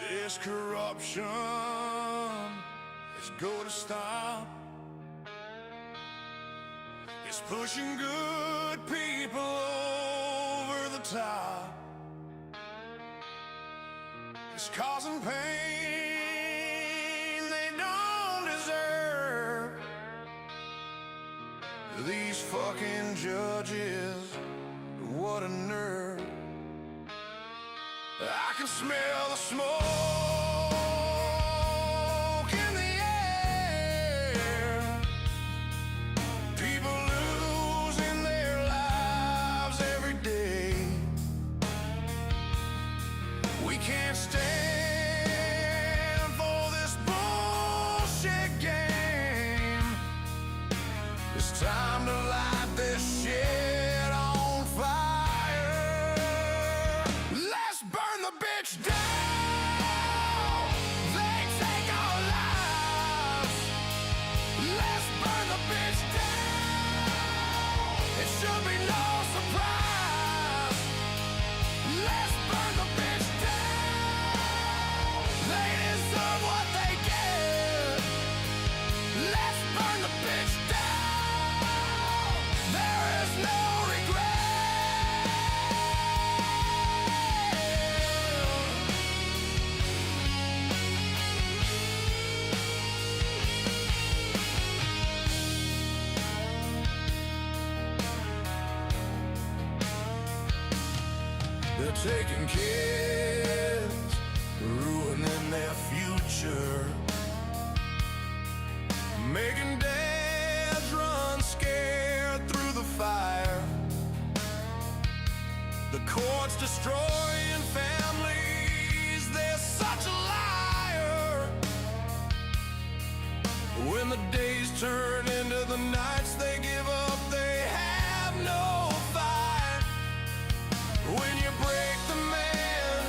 This corruption is gonna stop. It's pushing good people over the top. It's causing pain they don't deserve. These fucking judges, what a nerve. I can smell the smoke in the air. People losing their lives every day. We can't stand for this bullshit game. It's time to light this shit on fire. Let's burn the bitch down. They take our lives. Let's burn the bitch down. It should be no surprise. Let's burn the bitch down. They deserve what they get. Let's burn the bitch down. There is no regret. They're taking kids, ruining their future, making dads run scared through the fire. The courts destroying families, they're such a liar. When the days turn into the nights, they give up, they have no fight. When you break the man,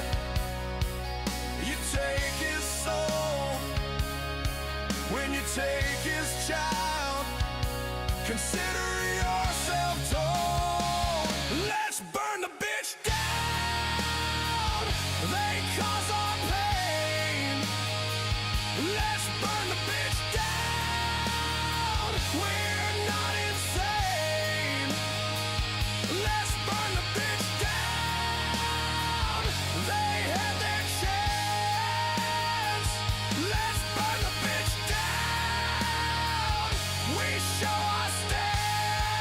you take his soul. When you take his child, consider yourself told. Let's burn the bitch down. They cause our pain. Let's burn the bitch down. We're not insane. Let's burn the bitch down. They had their chance. Let's burn the bitch down. We show our stand.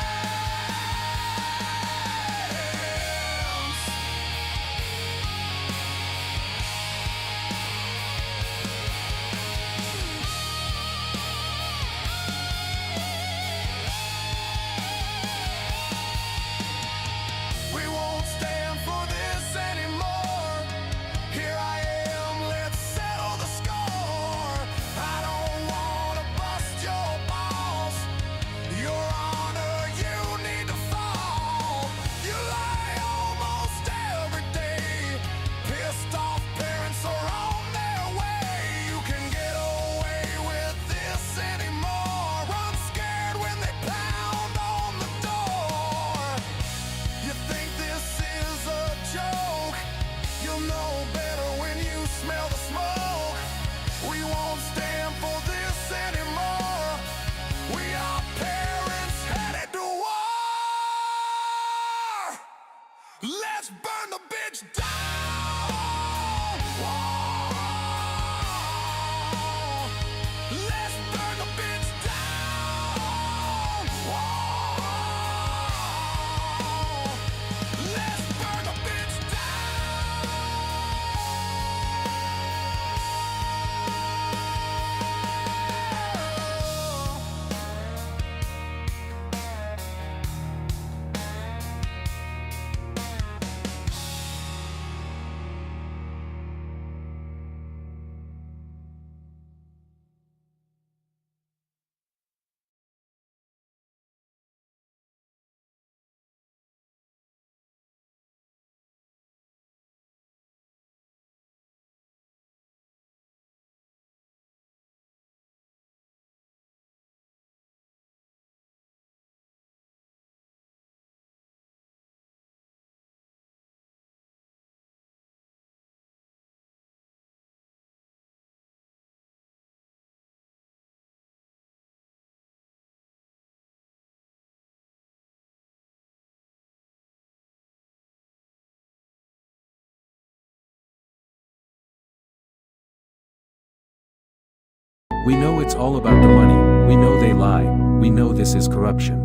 We know it's all about the money, we know they lie, we know this is corruption.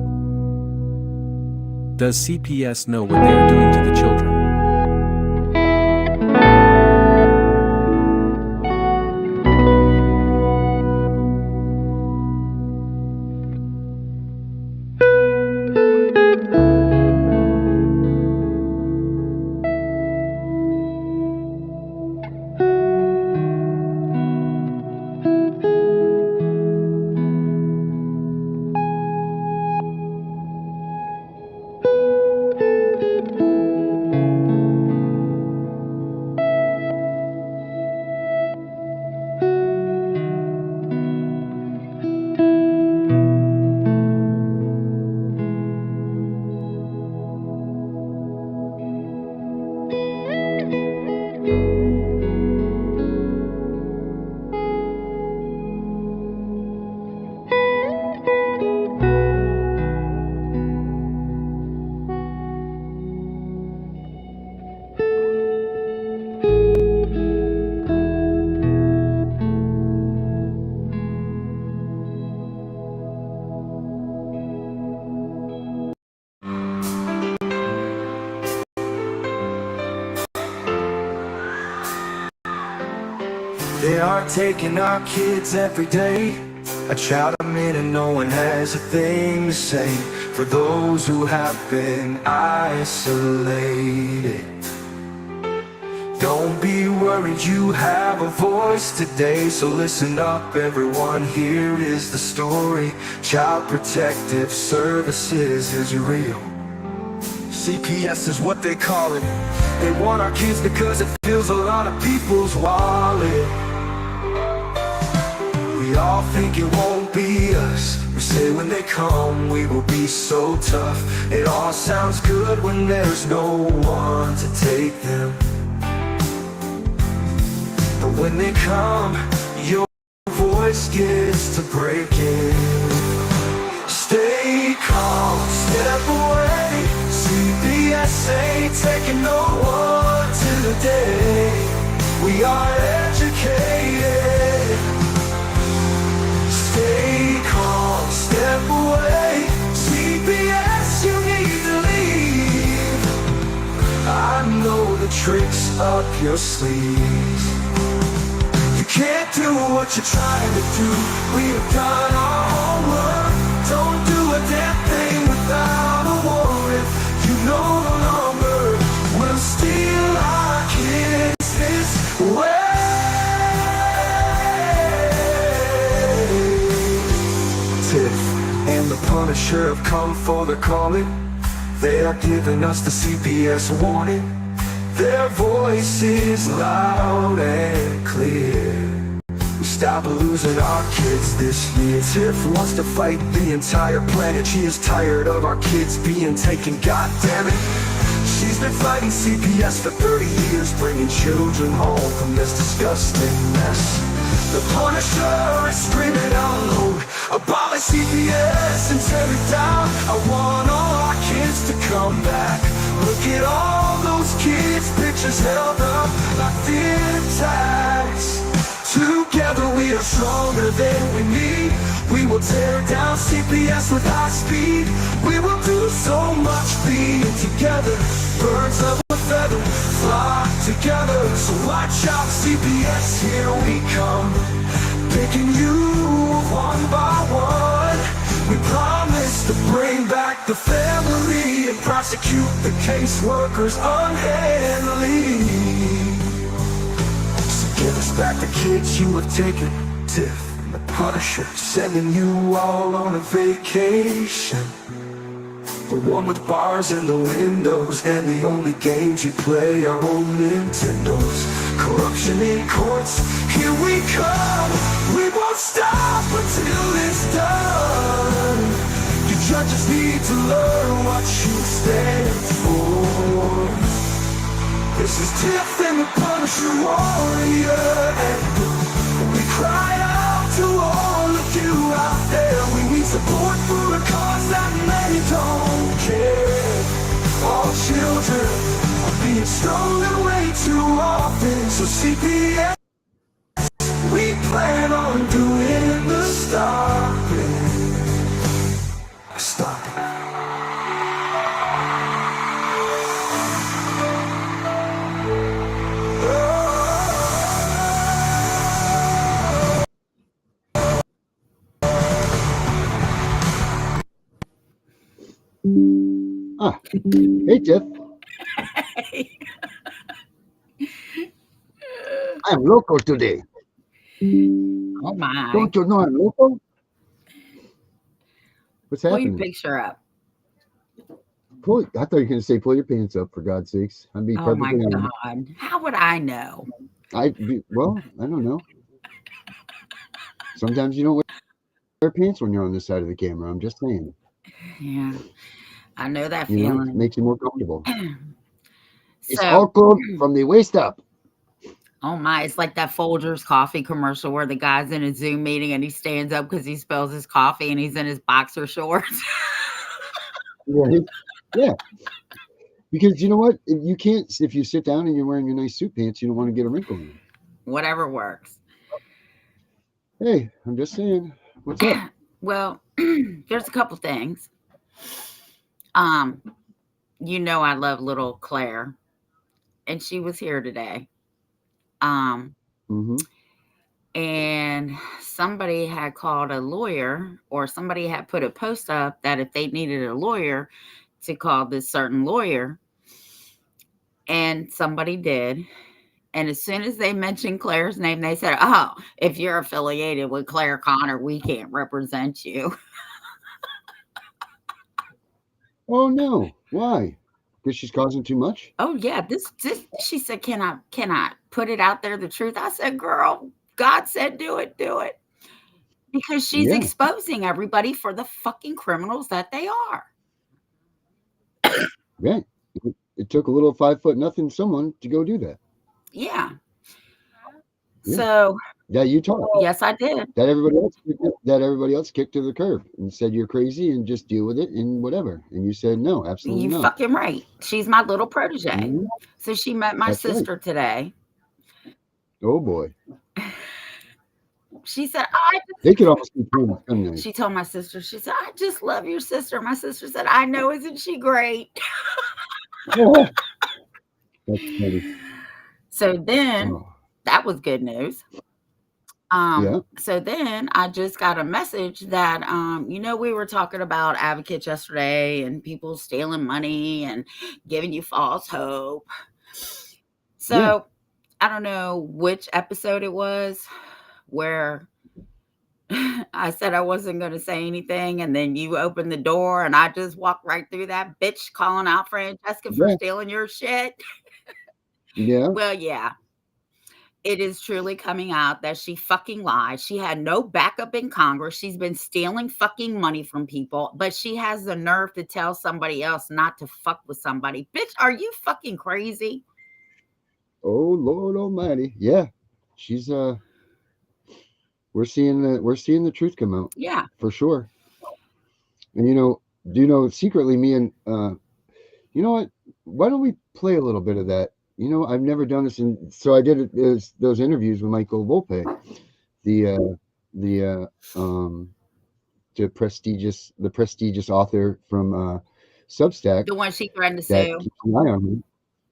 Does CPS know what they are doing to the children? They are taking our kids every day. A child a minute, no one has a thing to say. For those who have been isolated, don't be worried, you have a voice today. So listen up everyone, here is the story. Child Protective Services is real. CPS is what they call it. They want our kids because it fills a lot of people's wallet. We all think it won't be us. We say when they come we will be so tough. It all sounds good when there's no one to take them. But when they come, your voice gets to breaking. Stay calm, step away. CPS ain't taking no one today. We are educated. Stay calm, step away. CPS, you need to leave. I know the tricks up your sleeves. You can't do what you're trying to do. We have done our homework. Don't do a damn thing without a warrant. You no longer will steal our kids this way. Tiff and the Punisher have come for the calling. They are giving us the CPS warning. Their voice is loud and clear. We stop losing our kids this year. Tiff wants to fight the entire planet. She is tired of our kids being taken, god damn it. She's been fighting CPS for 30 years, bringing children home from this disgusting mess. The Punisher is screaming out loud, abolish CPS and tear it down. I want all our kids to come back. Look at all those kids' pictures held up like thin tags. Together we are stronger than we need. We will tear down CPS with high speed. We will do so much being together. Birds of a feather flock together. So watch out CPS, here we come. Picking you one by one. We promise to bring back the family and prosecute the caseworkers unhandily. Give us back the kids you have taken. Tiff and the Punisher sending you all on a vacation. The one with bars in the windows and the only games you play are on Nintendos. Corruption in courts, here we come. We won't stop until it's done. You judges need to learn what you stand for. This is Tiff and the Punisher warrior, and we cry out to all of you out there. We need support for a cause that many don't care. All children are being stolen way too often. So CPS, we plan on doing Ah, hey Tiff, I'm local today. Oh my. Don't you know I'm local? What's Pull your happening? picture up. I thought you were going to say pull your pants up for God's sakes. I'd be Oh my perfectly honest. God. How would I know? Well, I don't know. Sometimes you don't wear pants when you're on this side of the camera. I'm just saying. Yeah, I know that You know, it feeling. makes you more comfortable. It's So, all clothes from the waist up. oh my, it's like that Folgers coffee commercial where the guy's in a Zoom meeting and he stands up because he spills his coffee and he's in his boxer shorts. Right? Yeah, because you know what? You can't if you sit down and you're wearing your nice suit pants, you don't want to get a wrinkle in them. Whatever works. Hey, I'm just saying. What's up? Well, there's a couple things. Um, I love little Claire, and she was here today. Um, Mm-hmm. and somebody had called a lawyer, or somebody had put a post up that if they needed a lawyer to call this certain lawyer, and somebody did. And as soon as they mentioned Claire's name, they said, "Oh, if you're affiliated with Claire Connor, we can't represent you." Oh no, why? Because she's causing too much. Oh yeah, this she said, "Can I put it out there the truth?" I said, "Girl, God said do it." Because she's Yeah, exposing everybody for the fucking criminals that they are. yeah. It took a little 5 foot nothing someone to go do that. Yeah. Yeah, So, yeah. You talked yes, I did. that everybody else kicked to the curb and said you're crazy and just deal with it and whatever. And you said no, absolutely You not. fucking right. She's my little protege. Mhm. So she met my That's right. sister today. Oh boy, She said, "I they could almost be playing gun She knife. told my sister, she said, "I just love your sister." My sister said, "I know, isn't she great?" Oh, that's funny. So then Oh, that was good news. yeah, So then I just got a message that we were talking about advocates yesterday and people stealing money and giving you false hope. yeah, So I don't know which episode it was where I said I wasn't going to say anything, and then you opened the door, and I just walked right through that bitch calling out Francesca for yeah, stealing your shit. yeah, Well, yeah, it is truly coming out that she fucking lied. She had no backup in Congress. She's been stealing fucking money from people, but she has the nerve to tell somebody else not to fuck with somebody. Bitch, are you fucking crazy? Oh Lord Almighty, yeah. She's we're seeing the truth come out Yeah. for sure. And do you know secretly me and you know what? Why don't we play a little bit of that? I've never done this, and so I did it as those interviews with Michael Volpe, the the the prestigious author from Substack The one she threatened to that sue. keeps an eye on me.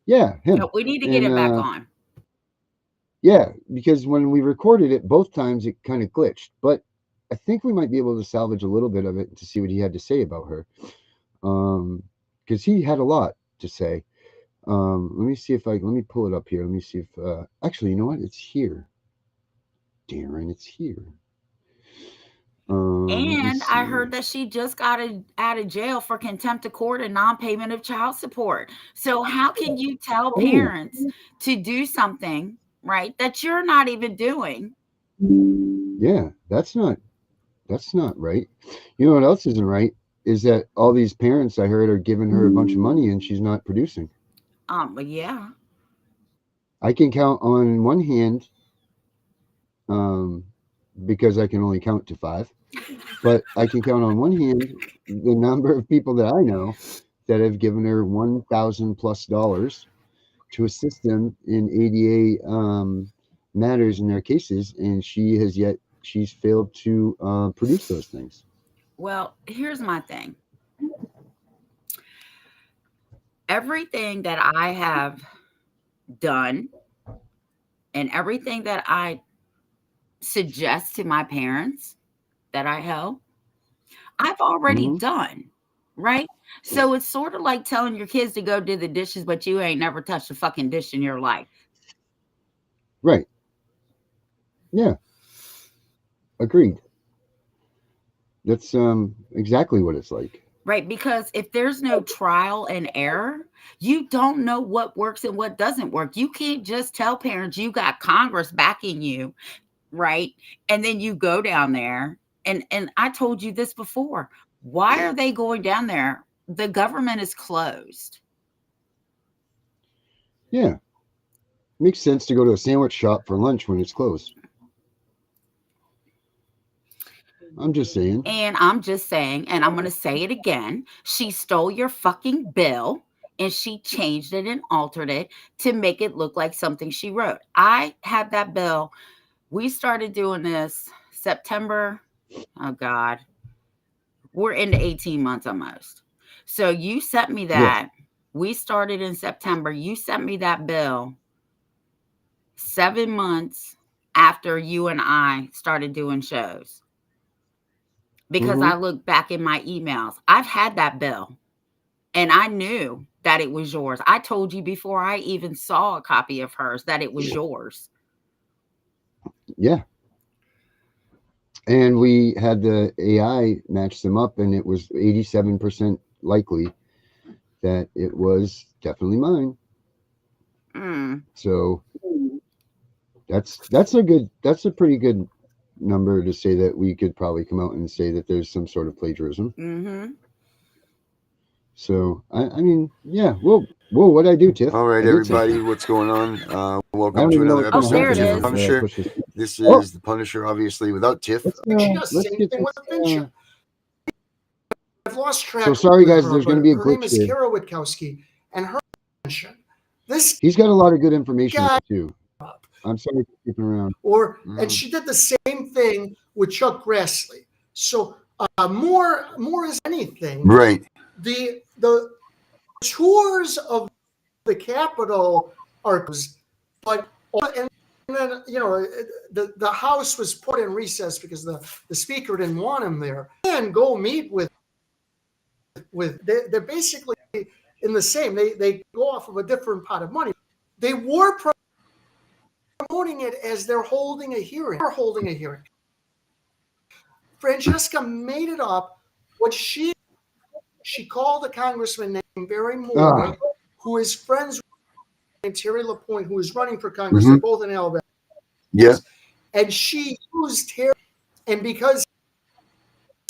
Yeah, him. No, we need to get And it back on. yeah, because when we recorded it both times, it kind of glitched. But I think we might be able to salvage a little bit of it to see what he had to say about her, because he had a lot to say. Let me see if let me pull it up here. Let me see if actually, you know what? It's here. Darren, it's here. Let me And I heard see. that she just got out of jail for contempt of court and non-payment of child support. So how can you tell Oh, parents to do something, right, that you're not even doing? yeah, that's not right. You know what else isn't right is that all these parents I heard are giving her a bunch of money and she's not producing. But yeah. I can count on one hand, um, because I can only count to five, but I can count on one hand the number of people that I know that have given her $1,000+ to assist them in ADA matters in their cases, and she's failed to produce those things. Well, here's my thing. Everything that I have done and everything that I suggest to my parents that I help, I've already Hmm. done. right? So it's sort of like telling your kids to go do the dishes, but you ain't never touched a fucking dish in your life. Right. Yeah. Agreed. That's exactly what it's like. Right, because if there's no trial and error, you don't know what works and what doesn't work. You can't just tell parents you got Congress backing you, right? And then you go down there and I told you this before. Why are they going down there? The government is closed. Yeah. Makes sense to go to a sandwich shop for lunch when it's closed. I'm just saying. And I'm just saying, and I'm going to say it again. She stole your fucking bill and she changed it and altered it to make it look like something she wrote. I had that bill. We started doing this September. Oh God. We're into 18 months almost. So you sent me that. Yeah. We started in September. You sent me that bill 7 months after you and I started doing shows. Because I looked back in my emails. I've had that bill and I knew that it was yours. I told you before I even saw a copy of hers that it was yours. Yeah. And we had the AI match them up, and it was 87% likely that it was definitely mine. So that's a pretty good number to say that we could probably come out and say that there's some sort of plagiarism. So I mean, yeah. Whoa, what'd I do, Tiff? All right, everybody, what's going on? Welcome to another episode of the Punisher. This is the Punisher, obviously, without Tiff. Let's get this, I've lost track. So sorry, guys. There's going to be a glitch. Her name is Kara Witkowski, and her he's got a lot of good information too. I'm sorry for keeping around. And she did the same thing with Chuck Grassley. So more is anything. Right. The tours of the Capitol are, but and then the House was put in recess because the Speaker didn't want him there. And go meet with they're basically in the same. They go off of a different pot of money. They were promoting it as they're holding a hearing. They're holding a hearing. Francesca made it up. What she called a congressman named Barry Moore, who is friends with Terry LaPointe, who is running for Congress. They're both in Alabama. Yes. And she used Terry, and because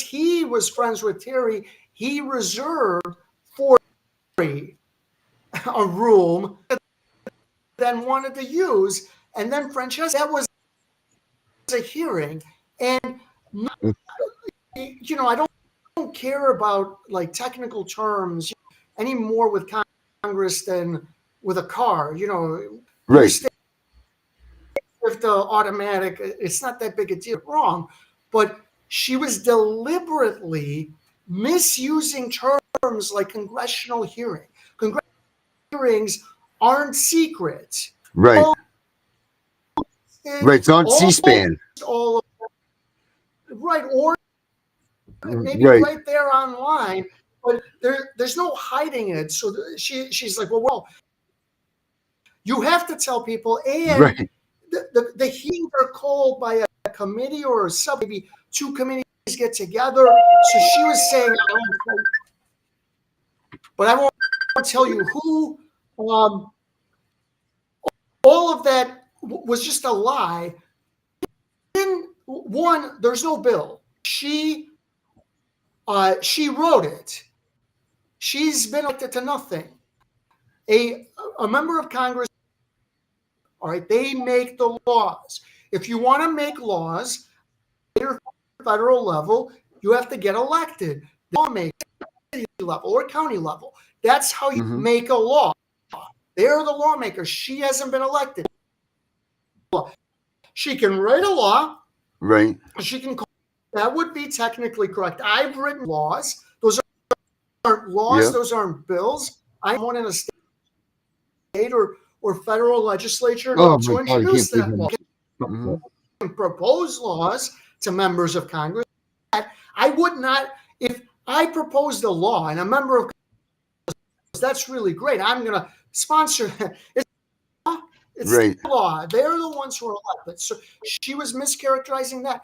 he was friends with Terry, he reserved for a room that then wanted to use. And then Francesca, that was a hearing. And, I don't care about like technical terms any more with Congress than with a car, Right. If the automatic, it's not that big a deal. Wrong. But she was deliberately misusing terms like congressional hearing. Congressional hearings aren't secret. Right. Right. It's on C-SPAN. Right. Or maybe right there online. But there's no hiding it. So she's like, well, you have to tell people. And the hearings are called by a committee or a sub, maybe two committees get together. So she was saying, but I won't tell you who. All of that was just a lie. One, there's no bill. She wrote it. She's been elected to nothing. A member of Congress, all right, they make the laws. If you want to make laws at a federal level, you have to get elected. The lawmaker, city level or county level. That's how you make a law. They're the lawmakers. She hasn't been elected. She can write a law. Right. She can call. That would be technically correct. I've written laws. Those aren't laws. Yeah. Those aren't bills. I'm one in a state or federal legislature to introduce that law. Propose laws to members of Congress. I would not, if I proposed a law, and a member of that's really great. I'm going to sponsor that. It's right. the law. They're the ones who are elected. So she was mischaracterizing that.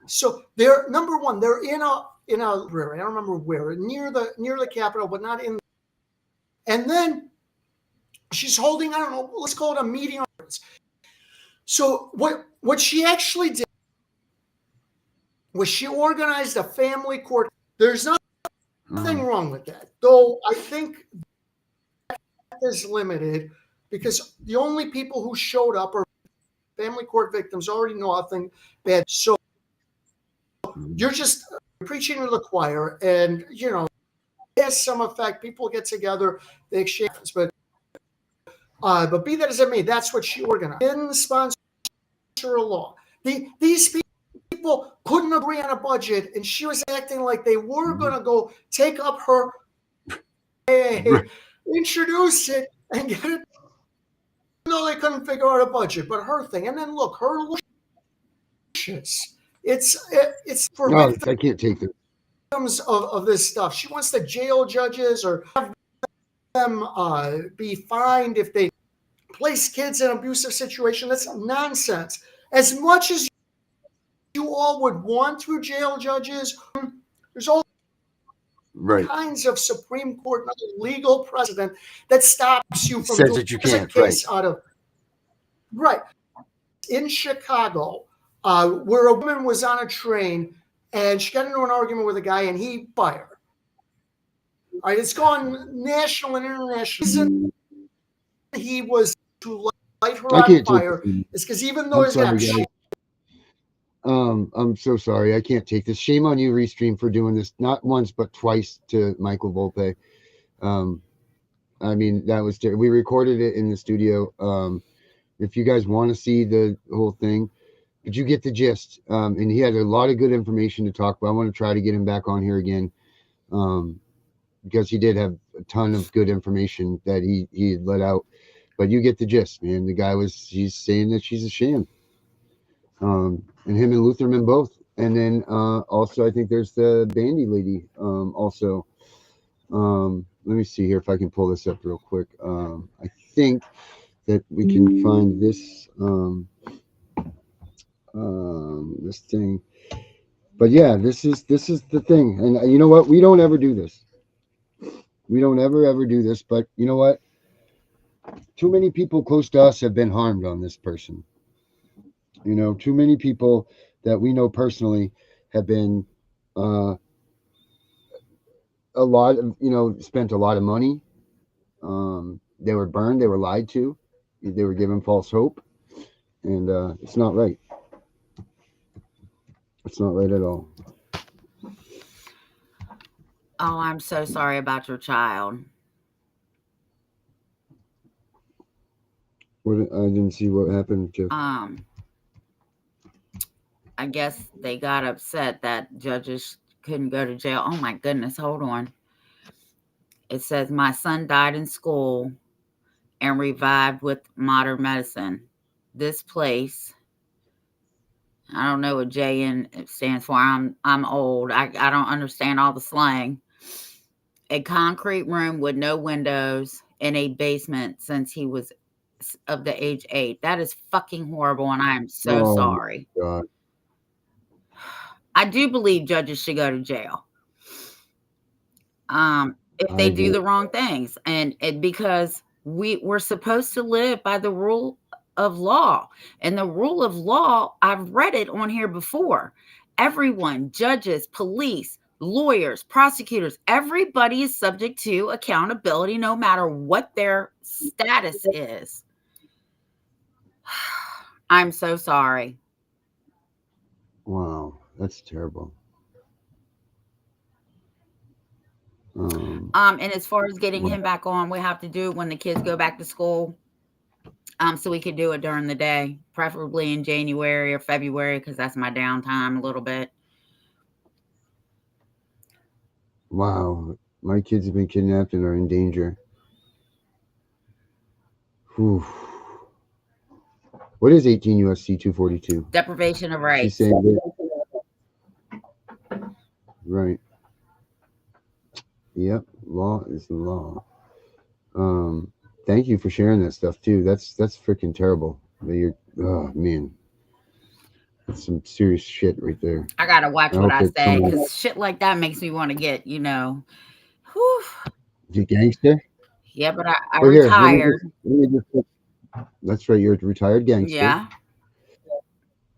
So they're number one. They're in a library. I don't remember where, near the Capitol, but not in. And then she's holding, I don't know, let's call it a meeting. So what she actually did was she organized a family court. There's nothing wrong with that, though. I think that is limited because the only people who showed up are family court victims. Already know nothing bad. So you're just preaching to the choir, and it has some effect. People get together, they exchange, but be that as it may, that's what she organized. Didn't sponsor a law. These people couldn't agree on a budget, and she was acting like they were going to go take up her, introduce it, and get it. No, they couldn't figure out a budget, but her thing. And then look, her wishes. It's for victims. I can't take this. Of this stuff. She wants to jail judges or have them be fined if they place kids in an abusive situation. That's nonsense. As much as you all would want through jail judges, there's all kinds of Supreme Court legal precedent that stops you from doing that you can't, a case out of in Chicago, where a woman was on a train and she got into an argument with a guy and he fired. All right, it's gone national and international. The reason he was to light her on fire is because even though I'm so sorry. I can't take this. Shame on you, Restream, for doing this not once but twice to Michael Volpe. I mean, that was we recorded it in the studio. If you guys want to see the whole thing, but you get the gist. And he had a lot of good information to talk about. I want to try to get him back on here again, because he did have a ton of good information that he had let out. But you get the gist, man. The guy he's saying that she's a sham. And him and Lutherman both. And then also I think there's the Bandy lady also. Let me see here if I can pull this up real quick. I think that we can find this this thing. But yeah, this is the thing. And you know what? We don't ever do this. We don't ever do this. But you know what? Too many people close to us have been harmed on this person. Too many people that we know personally have been a lot of, spent a lot of money. They were burned. They were lied to. They were given false hope. And it's not right. It's not right at all. Oh, I'm so sorry about your child. I didn't see what happened, Tiff. I guess they got upset that judges couldn't go to jail. Oh my goodness, hold on. It says, my son died in school and revived with modern medicine. This place, I don't know what JN stands for. I'm old. I don't understand all the slang. A concrete room with no windows in a basement since he was of the age 8. That is fucking horrible, and I am so sorry. God. I do believe judges should go to jail. If they do the wrong things, and because we're supposed to live by the rule of law, and the rule of law, I've read it on here before. Everyone, judges, police, lawyers, prosecutors, everybody is subject to accountability no matter what their status is. I'm so sorry. Wow, that's terrible. And as far as getting him back on, we have to do it when the kids go back to school. So we could do it during the day, preferably in January or February, because that's my downtime a little bit. Wow, my kids have been kidnapped and are in danger. Whew. What is 18 USC 242? Deprivation of rights. She's saying that. Right. Yep, law is the law. Thank you for sharing that stuff too. That's freaking terrible. That you're, oh man, that's some serious shit right there. I gotta watch I what hope I that say someone, because shit like that makes me want to get, whew. you gangster. Yeah, but I Well, here, retired. let me just put, that's right. You're a retired gangster. Yeah.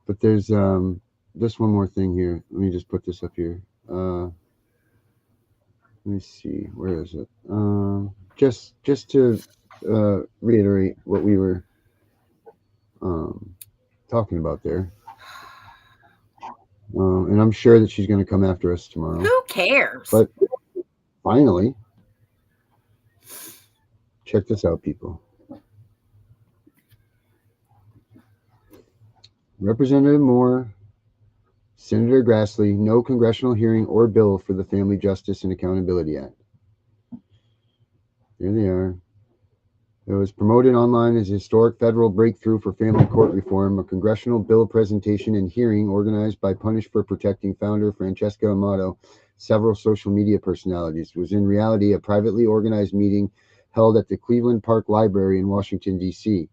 But there's just one more thing here. Let me just put this up here. Let me see. Where is it? Just to reiterate what we were talking about there. And I'm sure that she's going to come after us tomorrow. Who cares? But finally, check this out, people. Representative Moore, Senator Grassley, no congressional hearing or bill for the Family Justice and Accountability Act. Here they are. It was promoted online as a historic federal breakthrough for family court reform, a congressional bill presentation and hearing organized by Punish for Protecting founder Francesca Amato, several social media personalities. It was in reality a privately organized meeting held at the Cleveland Park Library in Washington, D.C.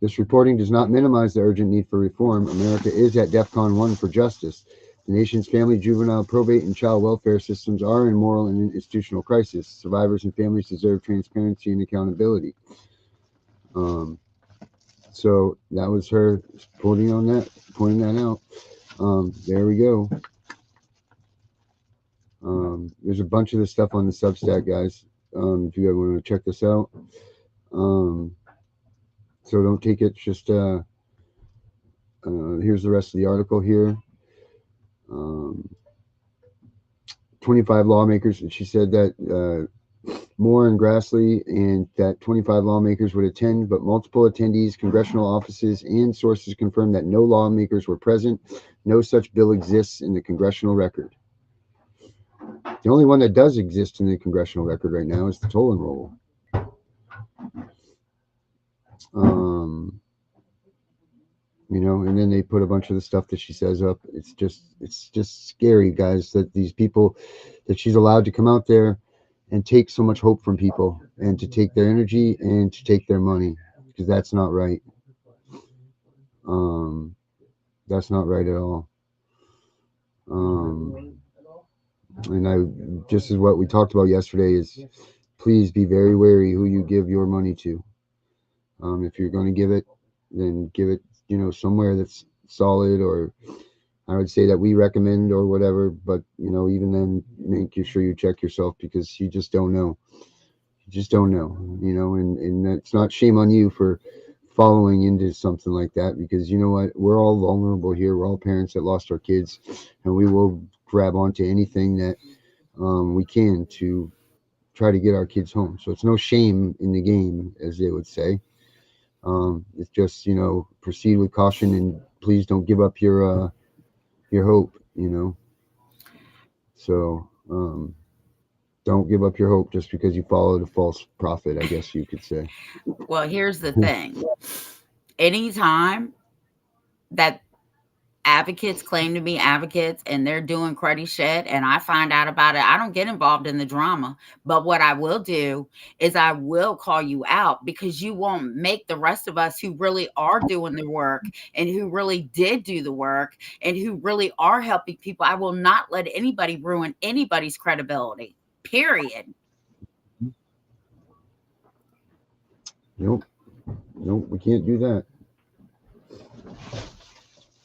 This reporting does not minimize the urgent need for reform. America is at DEFCON 1 for justice. The nation's family, juvenile, probate, and child welfare systems are in moral and institutional crisis. Survivors and families deserve transparency and accountability. So that was her pointing that out. There we go. There's a bunch of this stuff on the Substack, guys. If you ever want to check this out. So don't take it just here's the rest of the article here. 25 lawmakers, and she said that Moore and Grassley and that 25 lawmakers would attend, but multiple attendees, congressional offices, and sources confirmed that no lawmakers were present. No such bill exists in the congressional record. The only one that does exist in the congressional record right now is the toll and roll. And then they put a bunch of the stuff that she says up. It's just scary, guys, that these people, that she's allowed to come out there and take so much hope from people and to take their energy and to take their money, because that's not right. That's not right at all. And just as what we talked about yesterday is, please be very wary who you give your money to. If you're going to give it, then give it, somewhere that's solid, or I would say that we recommend or whatever. But, even then, make sure you check yourself, because you just don't know. You just don't know, and that's not shame on you for following into something like that, because you know what? We're all vulnerable here. We're all parents that lost our kids, and we will grab onto anything that we can to try to get our kids home. So it's no shame in the game, as they would say. It's just, proceed with caution, and please don't give up your hope, So don't give up your hope just because you followed a false prophet, I guess you could say. Well, here's the thing. Anytime that advocates claim to be advocates and they're doing cruddy shit and I find out about it, I don't get involved in the drama. But what I will do is I will call you out, because you won't make the rest of us who really are doing the work and who really did do the work and who really are helping people. I will not let anybody ruin anybody's credibility, period. Nope, we can't do that.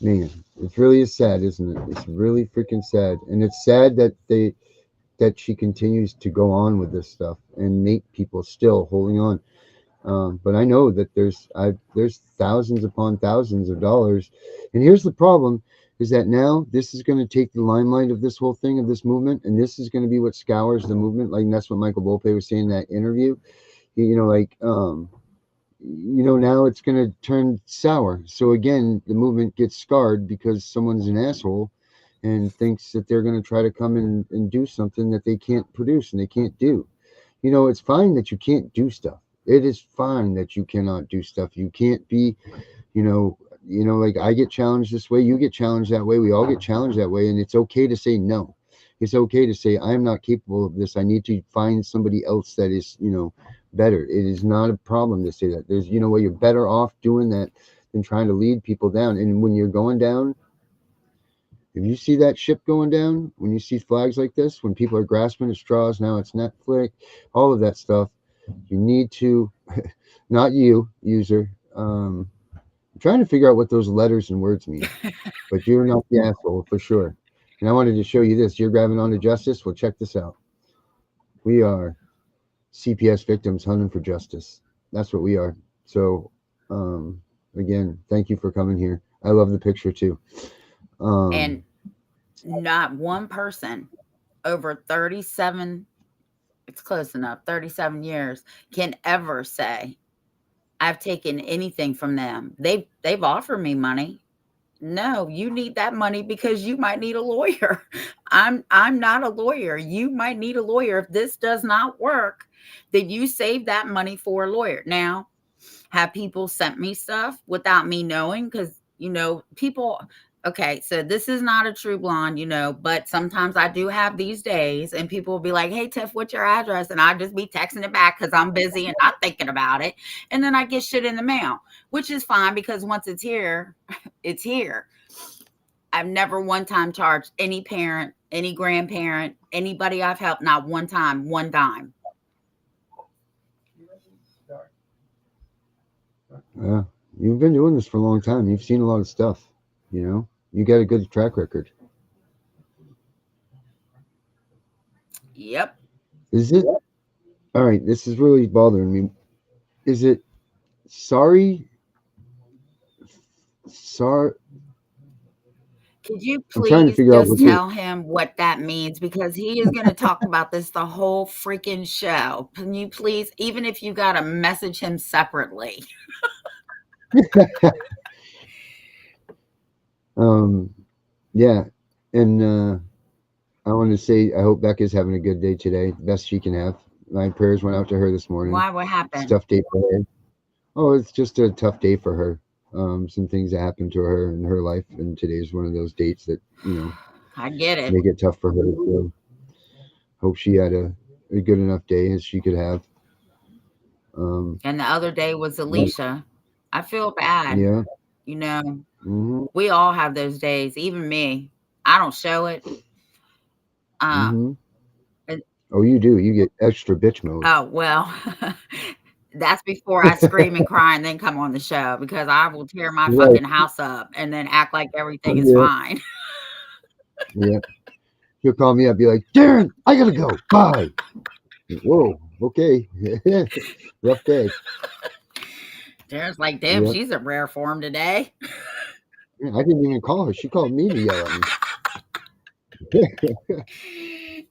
Man, it really is sad, isn't it? It's really freaking sad. And it's sad that she continues to go on with this stuff and make people still holding on. But I know that there's thousands upon thousands of dollars. And here's the problem, is that now this is going to take the limelight of this whole thing, of this movement, and this is going to be what scours the movement. Like, that's what Michael Volpe was saying in that interview. Now it's going to turn sour. So again, the movement gets scarred because someone's an asshole and thinks that they're going to try to come in and do something that they can't produce and they can't do. It's fine that you can't do stuff. It is fine that you cannot do stuff. You can't be, like I get challenged this way, you get challenged that way, we all get challenged that way, and it's okay to say no. It's okay to say, I am not capable of this. I need to find somebody else that is, better. It is not a problem to say that. There's, you're better off doing that than trying to lead people down. And when you're going down, if you see that ship going down, when you see flags like this, when people are grasping at straws, now it's Netflix, all of that stuff, you need to, not you, user, I'm trying to figure out what those letters and words mean, but you're not the asshole for sure. And I wanted to show you this. You're grabbing onto justice. Well, check this out. We are CPS victims hunting for justice. That's what we are. So, again, thank you for coming here. I love the picture too. And not one person over 37, it's close enough, 37 years, can ever say, I've taken anything from them. They've offered me money. No, you need that money because you might need a lawyer. I'm not a lawyer. You might need a lawyer. If this does not work, then you save that money for a lawyer. Now, have people sent me stuff without me knowing? Because, people, okay, so this is not a true blonde, but sometimes I do have these days and people will be like, hey, Tiff, what's your address? And I just be texting it back because I'm busy and not thinking about it. And then I get shit in the mail, which is fine because once it's here, it's here. I've never one time charged any parent, any grandparent, anybody I've helped, not one time, one dime. Yeah, you've been doing this for a long time. You've seen a lot of stuff, you got a good track record. Yep. Is it, all right, this is really bothering me. Is it sorry? Could you please just tell him what that means? Because he is going to talk about this the whole freaking show. Can you please, even if you got to message him separately? Yeah. And I want to say, I hope Becca's having a good day today. The best she can have. My prayers went out to her this morning. Why? What happened? Tough day for her. Oh, it's just a tough day for her. Some things that happened to her in her life, and today's one of those dates that I get it. Make it tough for her. So hope she had a good enough day as she could have. And the other day was Alicia. I feel bad. Yeah. We all have those days. Even me. I don't show it. Oh, you do. You get extra bitch mode. Oh well. That's before I scream and cry and then come on the show, because I will tear my fucking house up and then act like everything is fine. Yeah. He'll call me up, be like, Darren, I gotta go. Bye. Whoa, okay. Rough day. Darren's like, damn, she's a rare form today. Yeah, I didn't even call her. She called me to yell at me.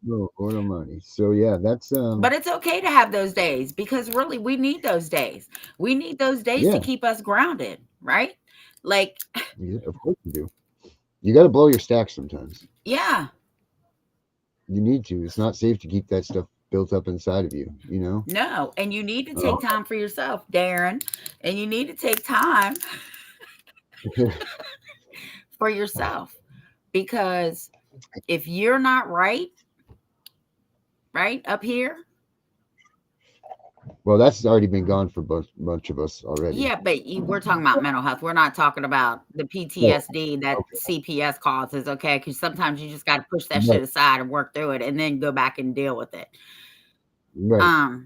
No, no money. So yeah, that's but it's okay to have those days, because really we need those days. We need those days to keep us grounded, right? Like, yeah, of course you do. You got to blow your stack sometimes. Yeah. You need to. It's not safe to keep that stuff built up inside of you, No, and you need to take time for yourself, Darren, and you need to take time for yourself, because if you're not right up here. Well, that's already been gone for a bunch of us already. Yeah, but we're talking about mental health. We're not talking about the PTSD that CPS causes, okay? Because sometimes you just got to push that shit aside and work through it and then go back and deal with it. Right.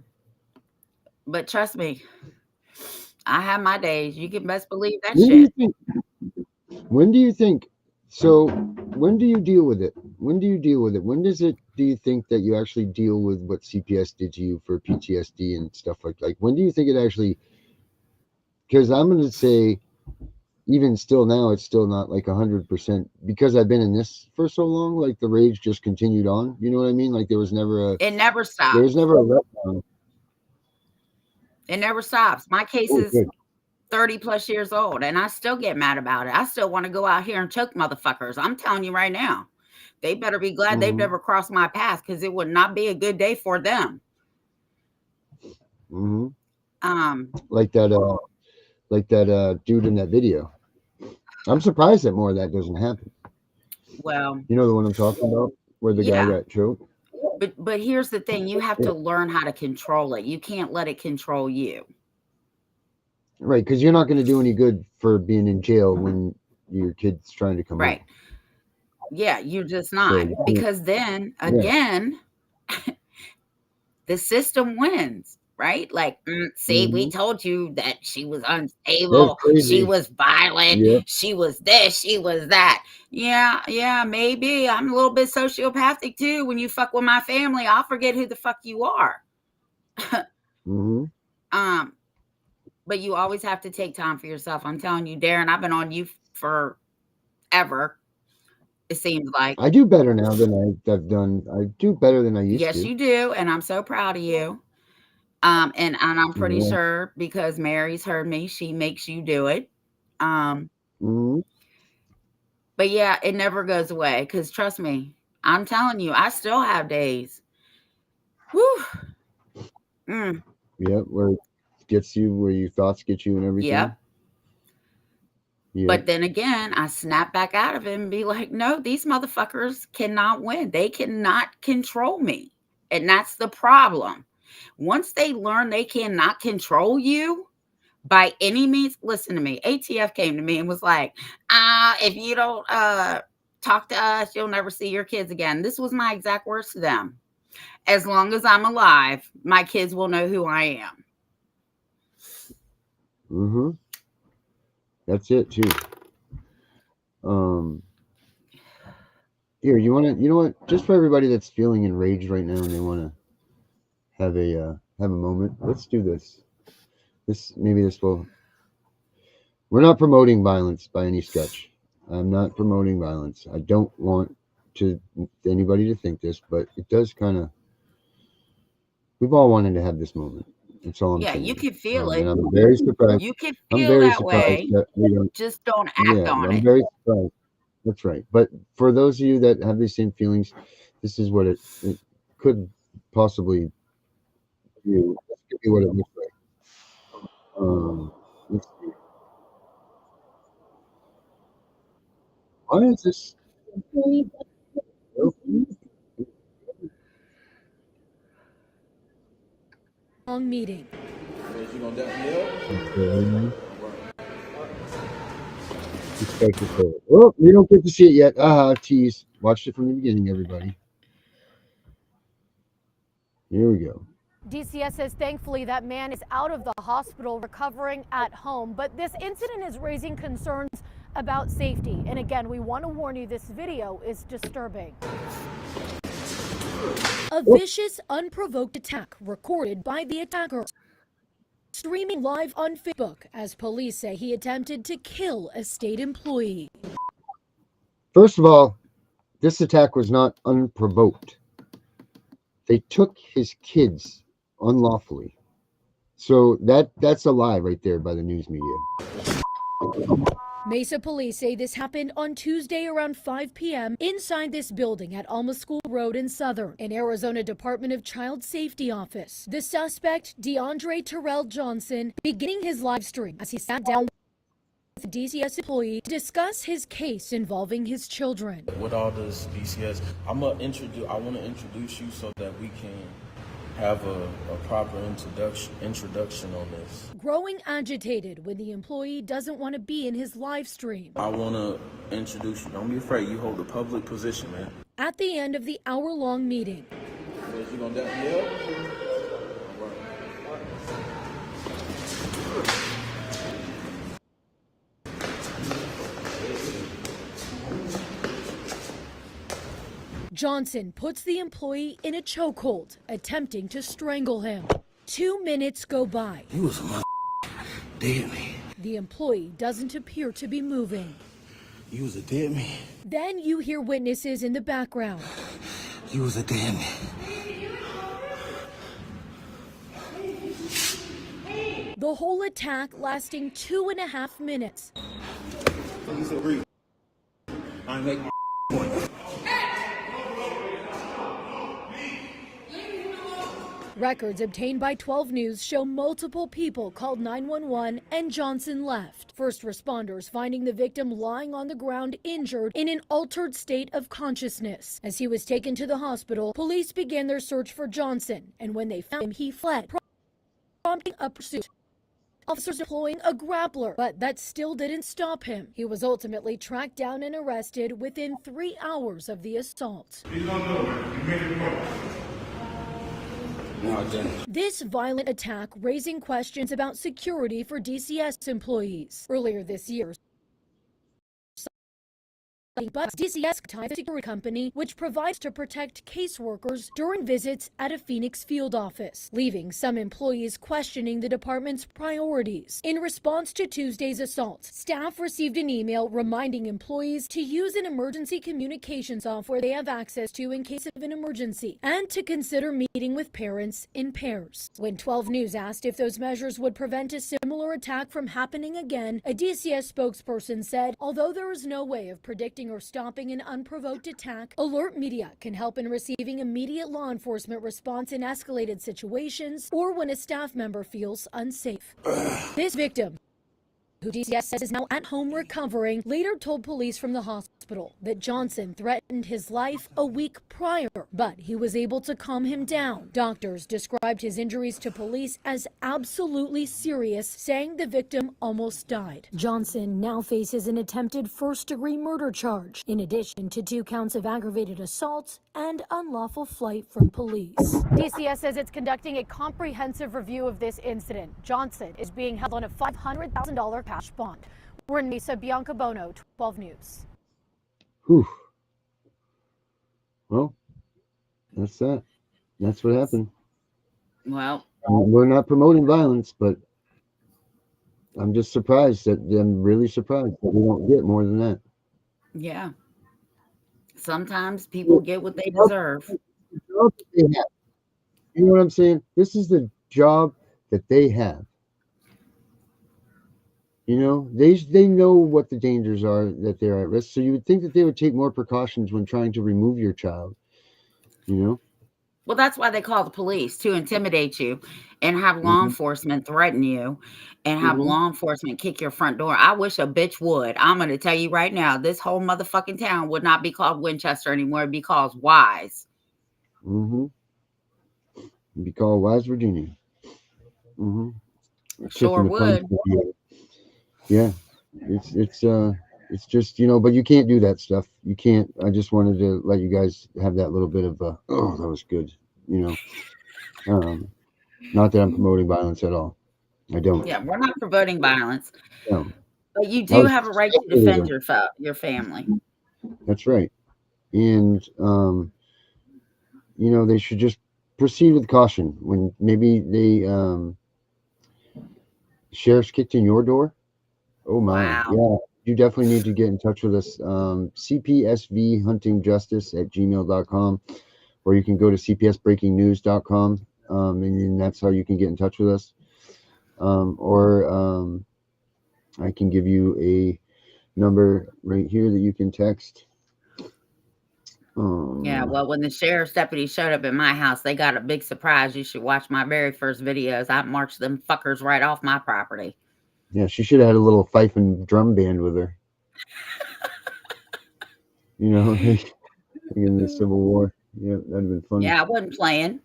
But trust me, I have my days. You can best believe that shit. When do you think? So when do you deal with it? When do you think that you actually deal with what CPS did to you for PTSD and stuff like when do you think it actually, because I'm going to say even still now, it's still not like 100%, because I've been in this for so long, like the rage just continued on. You know what I mean? Like it never stopped. There was never a letdown. It never stops. My case is 30 plus years old and I still get mad about it. I still want to go out here and choke motherfuckers. I'm telling you right now, they better be glad they've never crossed my path, because it would not be a good day for them. Like that dude in that video. I'm surprised that more of that doesn't happen. Well, You know the one I'm talking about, where the guy yeah. got choked? But here's the thing, you have to learn how to control it. You can't let it control you. Right, because you're not going to do any good for being in jail when your kid's trying to come Right. out. Yeah, you're just not. So, Because then yeah. again, the system wins, right? Like, see, we told you that she was unstable, she was violent, Yep. she was this, she was that. Yeah, maybe I'm a little bit sociopathic too. When you fuck with my family, I'll forget who the fuck you are. But you always have to take time for yourself. I'm telling you, Darren, I've been on you forever. It seems like. I do better now than I've done. I do better than I used to. Yes, you do, and I'm so proud of you. And I'm pretty sure because Mary's heard me, she makes you do it. But yeah, it never goes away because trust me, I'm telling you, I still have days. Whew. Yep, where it gets you, where your thoughts get you and everything. Yep. Yep. But then again, I snap back out of it and be like, no, these motherfuckers cannot win. They cannot control me. And that's the problem. Once they learn they cannot control you by any means, listen to me. ATF came to me and was like, if you don't talk to us, you'll never see your kids again. This was my exact words to them. As long as I'm alive, my kids will know who I am. That's it too. Here, you know what? Just for everybody that's feeling enraged right now and they want to have a moment, let's do this. Maybe this will. We're not promoting violence by any stretch. I'm not promoting violence. I don't want anybody to think this, but it does kind of. We've all wanted to have this moment. That's all I'm saying. Yeah, you can feel it. And I'm very surprised. You can feel that way. That we don't. Just don't act on it. I'm very surprised. That's right. But for those of you that have these same feelings, this is what it could possibly do. This could be what it looks like. Let's see. Why is this? Long meeting. Oh, we don't get to see it yet. Tease. Watched it from the beginning, everybody. Here we go. DCS says thankfully that man is out of the hospital recovering at home, but this incident is raising concerns about safety. And again, we want to warn you, this video is disturbing. A vicious, unprovoked attack recorded by the attacker. Streaming live on Facebook as police say he attempted to kill a state employee. First of all, this attack was not unprovoked. They took his kids unlawfully. So that's a lie right there by the news media. Mesa police say this happened on Tuesday around 5 p.m. inside this building at Alma School Road in Southern, an Arizona Department of Child Safety office. The suspect, DeAndre Terrell Johnson, beginning his live stream as he sat down with a DCS employee to discuss his case involving his children. With all this DCS, I want to introduce you so that we can have a proper introduction on this. Growing agitated when the employee doesn't want to be in his live stream. I want to introduce you. Don't be afraid. You hold a public position, man. At the end of the hour-long meeting, You gonna dap me up? Johnson puts the employee in a chokehold, attempting to strangle him. 2 minutes go by. You was a mother dead man. The employee doesn't appear to be moving. You was a dead man. Then you hear witnesses in the background. You was a dead man. The whole attack lasting 2.5 minutes. Please agree. I make my point. Records obtained by 12 News show multiple people called 911 and Johnson left. First responders finding the victim lying on the ground injured in an altered state of consciousness. As he was taken to the hospital, police began their search for Johnson, and when they found him, he fled, prompting a pursuit. Officers deploying a grappler, but that still didn't stop him. He was ultimately tracked down and arrested within 3 hours of the assault. This violent attack raising questions about security for DCS employees. Earlier this year, but DCS tied a security company which provides to protect caseworkers during visits at a Phoenix field office, leaving some employees questioning the department's priorities. In response to Tuesday's assault, staff received an email reminding employees to use an emergency communication software they have access to in case of an emergency, and to consider meeting with parents in pairs. When 12 News asked if those measures would prevent a similar attack from happening again, a DCS spokesperson said, although there is no way of predicting or stopping an unprovoked attack, alert media can help in receiving immediate law enforcement response in escalated situations or when a staff member feels unsafe. This victim, who DCS says is now at home recovering, later told police from the hospital that Johnson threatened his life a week prior, but he was able to calm him down. Doctors described his injuries to police as absolutely serious, saying the victim almost died. Johnson now faces an attempted first-degree murder charge, in addition to 2 counts of aggravated assault and unlawful flight from police. DCS says it's conducting a comprehensive review of this incident. Johnson is being held on a $500,000 cash bond. We're in Mesa. Bianca Bono, 12 News. Whew. Well, that's that. That's what happened. Well, we're not promoting violence, but I'm just surprised I'm really surprised that we don't get more than that. yeah. Sometimes people get what they deserve. You know what I'm saying? This is the job that they have. You know, they know what the dangers are, that they're at risk. So you would think that they would take more precautions when trying to remove your child. You know? Well, that's why they call the police, to intimidate you and have law enforcement threaten you and have law enforcement kick your front door. I wish a bitch would. I'm going to tell you right now, this whole motherfucking town would not be called Winchester anymore. It'd be called Wise. It'd be called Wise, Virginia. Sure would. Yeah. It's just, you know, but you can't do that stuff. You can't. I just wanted to let you guys have that little bit of oh, that was good. You know, not that I'm promoting violence at all. I don't. Yeah, we're not promoting violence. No. But you do have a right to defend your family. That's right. And, you know, they should just proceed with caution. When maybe the sheriff's kicked in your door. Oh, my. Wow. Yeah. You definitely need to get in touch with us. cpsvhuntingjustice@gmail.com, or you can go to cpsbreakingnews.com, and that's how you can get in touch with us. Or I can give you a number right here that you can text. Yeah, well, when the sheriff's deputy showed up at my house, they got a big surprise. You should watch my very first videos. I marched them fuckers right off my property. Yeah, she should have had a little fife and drum band with her. You know, in the Civil War. Yeah, that'd have been funny. Yeah, I wasn't playing.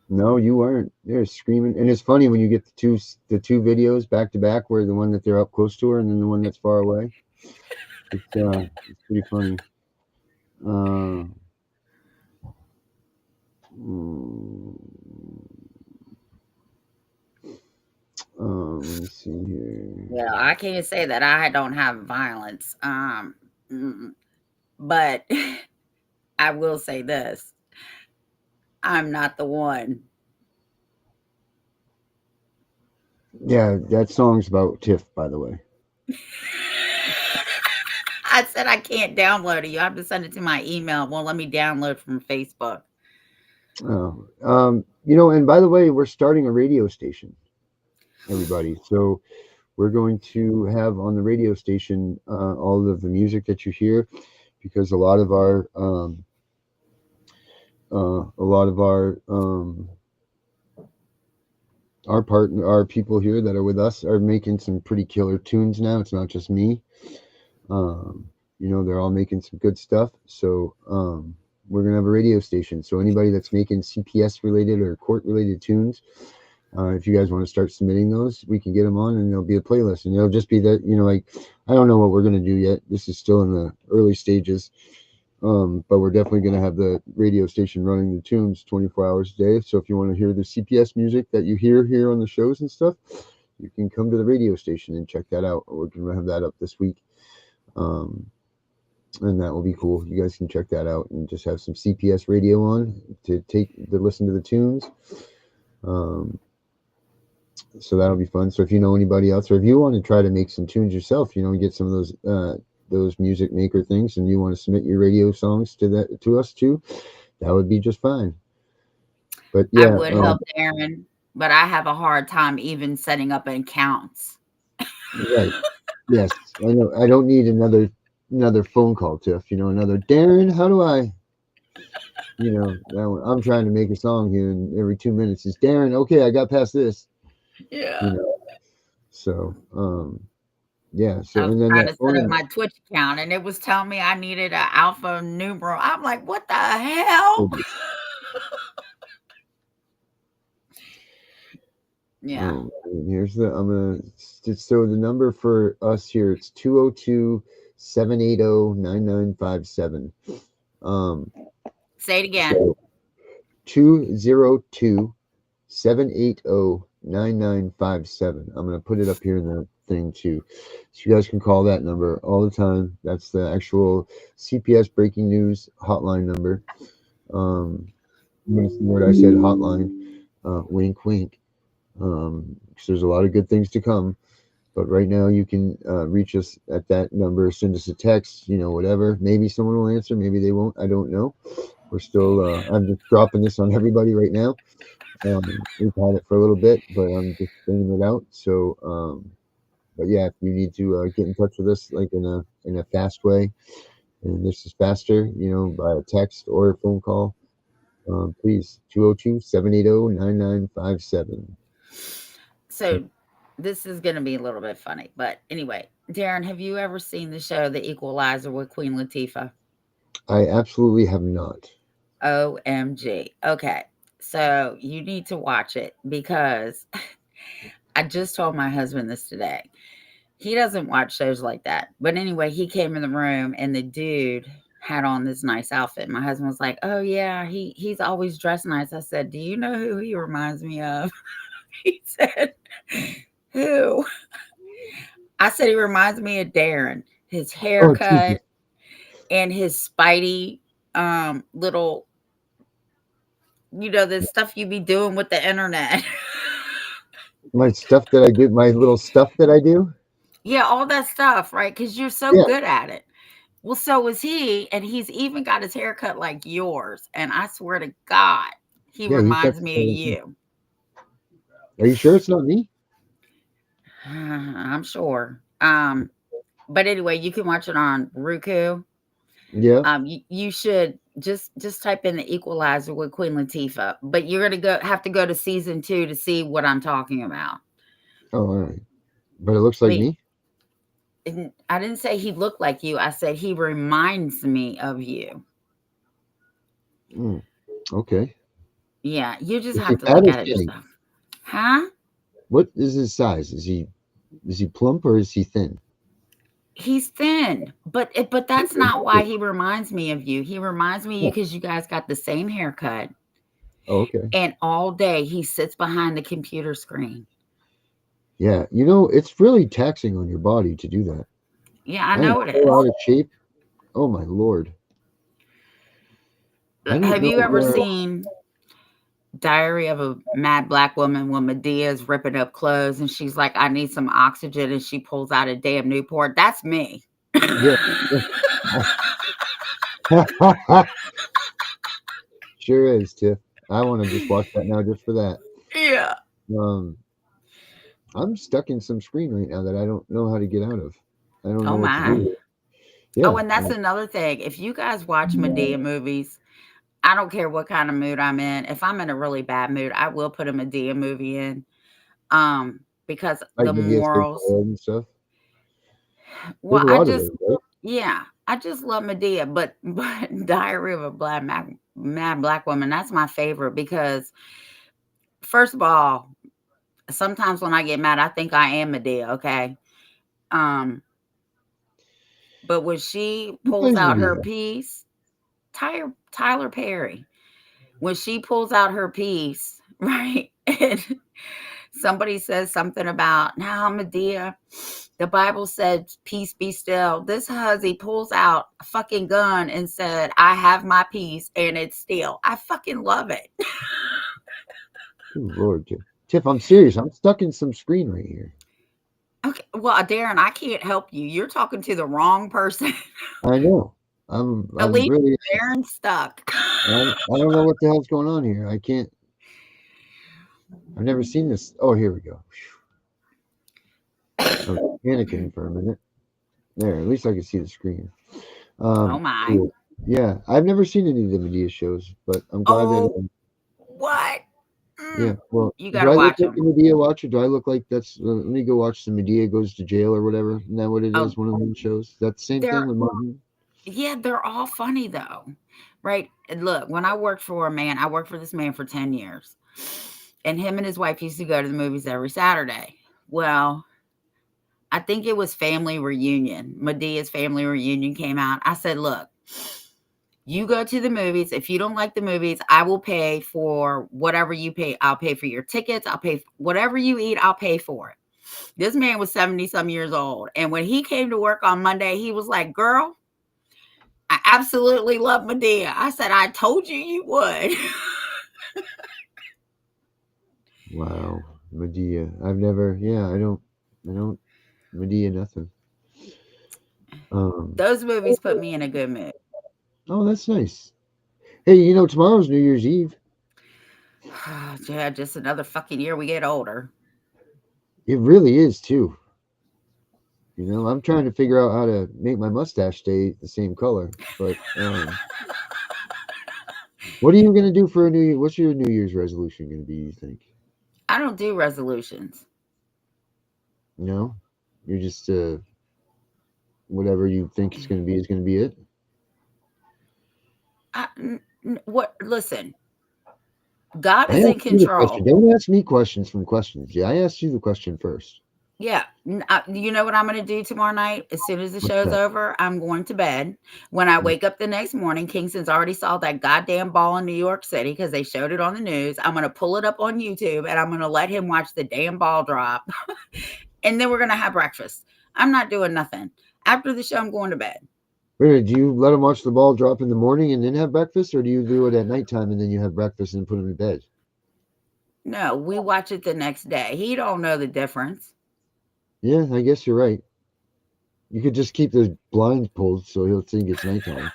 No, you weren't. They're screaming, and it's funny when you get the two videos back to back, where the one that they're up close to her and then the one that's far away. It's pretty funny. Let me see here. Well, I can't say that I don't have violence. But I will say this. I'm not the one. Yeah, that song's about Tiff, by the way. I said I can't download it. You have to send it to my email. It won't let me download from Facebook. Oh, you know, and by the way, we're starting a radio station, everybody. So we're going to have on the radio station all of the music that you hear, because a lot of our our people here that are with us are making some pretty killer tunes now. It's not just me. They're all making some good stuff. So we're gonna have a radio station. So anybody that's making CPS related or court related tunes, if you guys want to start submitting those, we can get them on, and there'll be a playlist, and it'll just be that I don't know what we're gonna do yet. This is still in the early stages. But we're definitely going to have the radio station running the tunes 24 hours a day. So if you want to hear the CPS music that you hear here on the shows and stuff, you can come to the radio station and check that out. We're going to have that up this week. And that will be cool. You guys can check that out and just have some CPS radio on to listen to the tunes. So that'll be fun. So if you know anybody else, or if you want to try to make some tunes yourself, get some of those music maker things, and you want to submit your radio songs to us too, that would be just fine. But yeah, I would help Darren, but I have a hard time even setting up accounts. Right. Yes, I know. I don't need another phone call, Tiff. Another Darren. How do I? I'm trying to make a song here, and every 2 minutes is Darren. Okay, I got past this. Yeah. So yeah. So I was and then trying that to set up my Twitch account, and it was telling me I needed an alpha numeral. I'm like, what the hell? Yeah. Here's so the number for us here, it's 202-780-9957. Say it again. 202-780-9957. I'm going to put it up here in the thing too, so you guys can call that number all the time. That's the actual CPS breaking news hotline number. What I said, hotline. Wink, wink. There's a lot of good things to come, but right now you can reach us at that number. Send us a text, whatever. Maybe someone will answer, maybe they won't. I don't know. We're still I'm just dropping this on everybody right now. We've had it for a little bit, but I'm just sending it out. So but yeah, if you need to get in touch with us like in a fast way, and this is faster, by a text or a phone call, please, 202-780-9957. So this is going to be a little bit funny, but anyway, Darren, have you ever seen the show The Equalizer with Queen Latifah? I absolutely have not. OMG. Okay. So you need to watch it, because I just told my husband this today. He doesn't watch shows like that. But anyway, he came in the room and the dude had on this nice outfit. My husband was like, oh yeah, he's always dressed nice. I said, do you know who he reminds me of? He said, who? I said, he reminds me of Darren. His haircut and his Spidey little, the stuff you be doing with the internet. My stuff that I do, my little stuff that I do? Yeah, all that stuff, right? Because you're so good at it. Well, so is he, and he's even got his haircut like yours. And I swear to God, he reminds me of you. Are you sure it's not me? I'm sure. But anyway, you can watch it on Roku. Yeah. You should just type in The Equalizer with Queen Latifah. But you're gonna have to go to season 2 to see what I'm talking about. Oh, all right. But it looks like me. I didn't say he looked like you. I said he reminds me of you. Okay. Yeah, you just have to look at it yourself. Huh? What is his size? Is he plump or is he thin? He's thin, but that's not why he reminds me of you. He reminds me of you because you guys got the same haircut. Oh, okay. And all day he sits behind the computer screen. Yeah, it's really taxing on your body to do that. Yeah, I know it is. Out of shape. Oh my Lord. Have you ever seen Diary of a Mad Black Woman when Medea's ripping up clothes and she's like, I need some oxygen, and she pulls out a damn Newport? That's me. Yeah. Sure is, Tiff. I want to just watch that now just for that. Yeah. I'm stuck in some screen right now that I don't know how to get out of. I don't know what to do. Yeah, oh, and that's another thing. If you guys watch Medea movies, I don't care what kind of mood I'm in. If I'm in a really bad mood, I will put a Medea movie in. Because Like the Medea's morals. and stuff. Well, There's a lot of those, right? yeah, I just love Medea, but Diary of a Mad Black Woman, that's my favorite because first of all, sometimes when I get mad, I think I am Medea, okay? But when she pulls out her piece, Tyler Perry, when she pulls out her piece, right? And somebody says something about, now Medea, the Bible said, peace be still. This huzzy pulls out a fucking gun and said, I have my peace and it's still. I fucking love it. Good Lord, Tiff, I'm serious. I'm stuck in some screen right here. Okay. Well, Darren, I can't help you. You're talking to the wrong person. I know. I'm really Darren's stuck. I don't know what the hell's going on here. I can't. I've never seen this. Oh, here we go. I was panicking for a minute. There, at least I can see the screen. Oh my. Cool. Yeah, I've never seen any of the Medea shows, but I'm glad that. What? Yeah, well, you gotta watch them. Like a Medea watcher? Do I look like that's? Let me go watch some Medea goes to jail or whatever. Isn't that what it is? One of them shows. That's the same thing with Martin. Yeah, they're all funny though, right? And look, when I worked for this man for 10 years, and him and his wife used to go to the movies every Saturday. Well, I think it was Family Reunion. Medea's Family Reunion came out. I said, look, you go to the movies. If you don't like the movies, I will pay for whatever you pay. I'll pay for your tickets. I'll pay whatever you eat. I'll pay for it. This man was 70 some years old. And when he came to work on Monday, he was like, girl, I absolutely love Medea. I said, I told you you would. Wow. Medea. I've never, I don't Medea nothing. Those movies put me in a good mood. Oh, that's nice. Hey, tomorrow's New Year's Eve. Yeah, just another fucking year we get older. It really is too. I'm trying to figure out how to make my mustache stay the same color. But what are you going to do for a New Year? What's your New Year's resolution going to be, you think? I don't do resolutions. No? You're just whatever you think it's going to be is going to be it? Listen. God is in control. Don't ask me questions from questions. Yeah, I asked you the question first. Yeah. You know what I'm going to do tomorrow night? As soon as the show's over, I'm going to bed. When I wake up the next morning, Kingston's already saw that goddamn ball in New York City because they showed it on the news. I'm going to pull it up on YouTube and I'm going to let him watch the damn ball drop. And then we're going to have breakfast. I'm not doing nothing. After the show, I'm going to bed. Wait, do you let him watch the ball drop in the morning and then have breakfast, or do you do it at nighttime and then you have breakfast and put him in bed? No, we watch it the next day. He don't know the difference. Yeah, I guess you're right. You could just keep the blinds pulled so he'll think it's nighttime.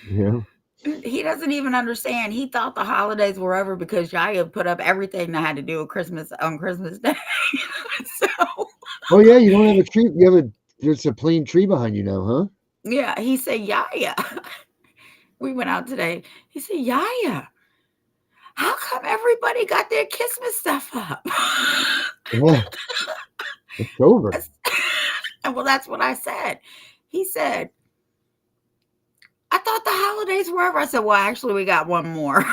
Yeah. He doesn't even understand. He thought the holidays were over because Yaya put up everything that had to do with Christmas on Christmas Day. Oh yeah, you don't have a tree. There's a plain tree behind you now, huh? Yeah, he said, Yaya. We went out today. He said, Yaya, how come everybody got their Christmas stuff up? Yeah. It's over. Well, that's what I said. He said, I thought the holidays were over. I said, well, actually, we got one more.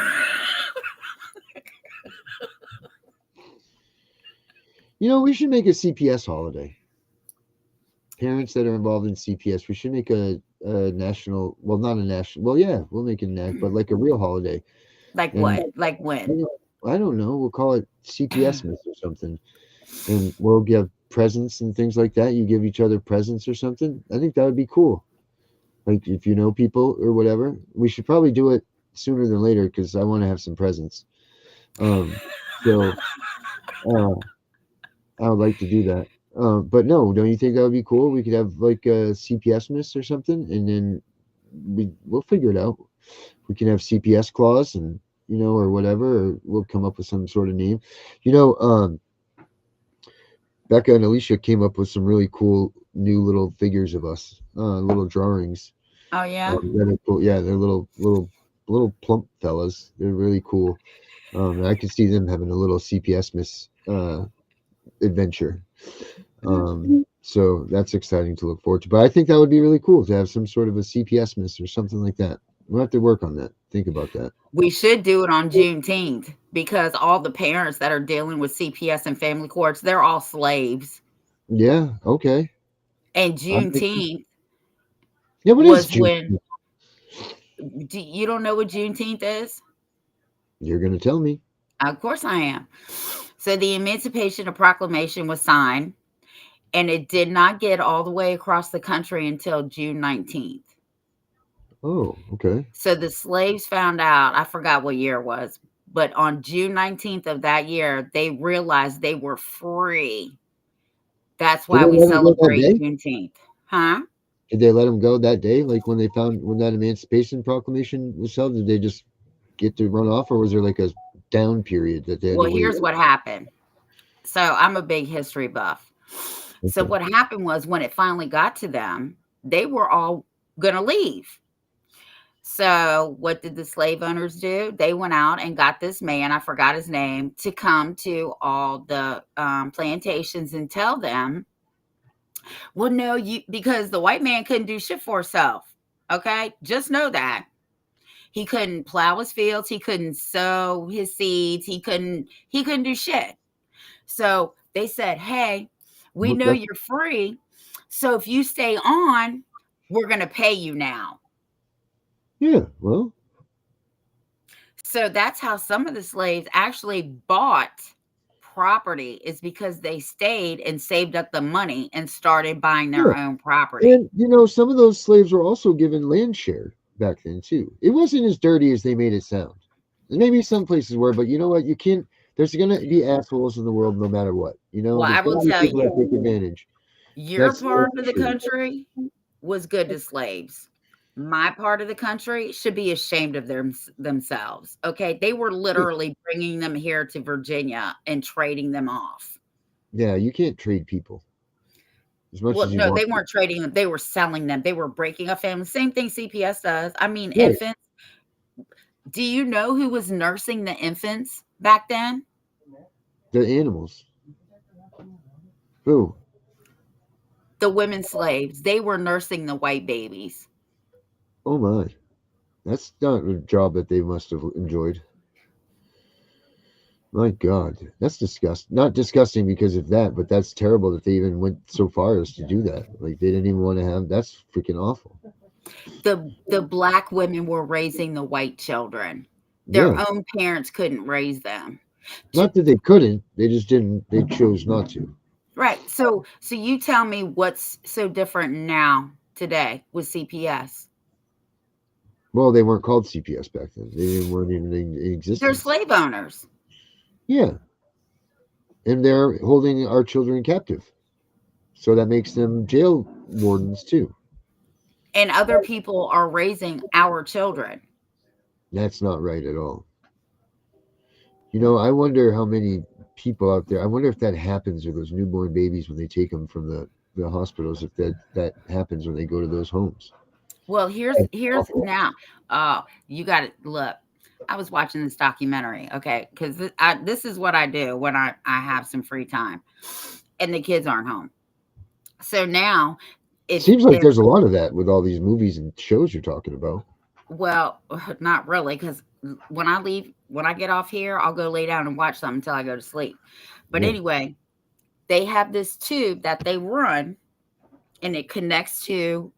We should make a CPS holiday. Parents that are involved in CPS, we should make a national, well, not a national, well, yeah, we'll make it national, but like a real holiday. Like what? Like when? I don't know. We'll call it CPS Miss or something. And we'll give presents and things like that. You give each other presents or something. I think that would be cool. Like if you know people or whatever, we should probably do it sooner than later because I want to have some presents. So I would like to do that. But no, don't you think that would be cool? We could have like a CPS Miss or something, and then we'll figure it out. We can have CPS clause and or whatever, or we'll come up with some sort of name. Becca and Alicia came up with some really cool new little figures of us, little drawings. Oh yeah. They're cool. Yeah, they're little plump fellas. They're really cool. I could see them having a little CPS miss adventure. So that's exciting to look forward to. But I think that would be really cool to have some sort of a CPS miss or something like that. We'll have to work on that. Think about that. We should do it on Juneteenth because all the parents that are dealing with CPS and family courts, they're all slaves. Yeah. Okay. And Juneteenth Yeah. What is was June? when you don't know what Juneteenth is? You're going to tell me. Of course I am. So the Emancipation Proclamation was signed, and it did not get all the way across the country until June 19th. Oh, okay. So the slaves found out, I forgot what year it was, but on June 19th of that year, they realized they were free. That's why Did they we let him go that celebrate day? Juneteenth. Huh? Did they let him go that day? Like when that Emancipation Proclamation was held, did they just get to run off, or was there like a down period that they had Well, to wait? here's what happened. So I'm a big history buff. So Okay. what happened was when it finally got to them, they were all going to leave. So what did the slave owners do? They went out and got this man, I forgot his name, to come to all the plantations and tell them, well, no, because the white man couldn't do shit for himself. Okay, just know that he couldn't plow his fields, he couldn't sow his seeds, he couldn't do shit. So they said, hey, we Well, know that's, you're free, so if you stay on, we're going to pay you now. yeah. Well, So that's how some of the slaves actually bought property, is because they stayed and saved up the money and started buying yeah. their own property. And some of those slaves were also given land share back then too. It wasn't as dirty as they made it sound. Maybe some places were, but you know what? You can't. There's going to be assholes in the world no matter what. Well, I There's going will to be tell people that you, take advantage. your That's part of the true. country was good to slaves. My part of the country should be ashamed of themselves. Okay. They were literally bringing them here to Virginia and trading them off. Yeah, you can't trade people as much Well, as you no, want they to. weren't trading them. They were selling them. They were breaking up families. Same thing CPS does. I mean, Right. infants. Do you know who was nursing the infants back then? The animals. Who? The women slaves. They were nursing the white babies. Oh my. That's not a job that they must have enjoyed. My God, that's disgusting. Not disgusting because of that, but that's terrible that they even went so far as to do that. Like they didn't even want to have. That's freaking awful. The black women were raising the white children. Their Yeah. own parents couldn't raise them. Not that they couldn't. They just didn't. They chose not to. Right. So you tell me what's so different now today with CPS. Well, they weren't called CPS back then. They weren't even in They're existence. slave owners. Yeah, and they're holding our children captive, so that makes them jail wardens too. And other people are raising our children. That's not right at all. I wonder how many people out there. I wonder if that happens with those newborn babies when they take them from the hospitals. If that happens when they go to those homes. Well, here's now. You got to look. I was watching this documentary, okay, because this is what I do when I have some free time, and the kids aren't home. So now, Seems like there's a lot of that with all these movies and shows you're talking about. well, not really, because when I get off here, I'll go lay down and watch something until I go to sleep. But Yeah. anyway, they have this tube that they run, and it connects to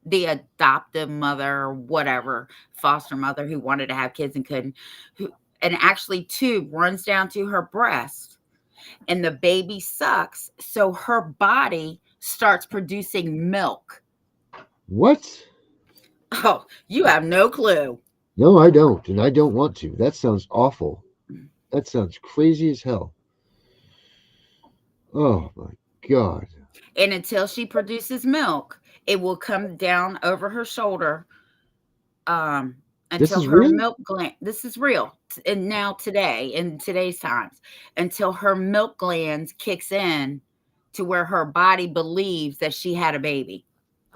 the adoptive mother or whatever, foster mother who wanted to have kids and couldn't, and actually tube runs down to her breast, and the baby sucks, so her body starts producing milk. What? Oh, you have no clue. No, I don't, and I don't want to. That sounds awful. That sounds crazy as hell. Oh my God. And until she produces milk, it will come down over her shoulder This until is her real? milk gland. This is real. And now today, in today's times, until her milk glands kicks in to where her body believes that she had a baby.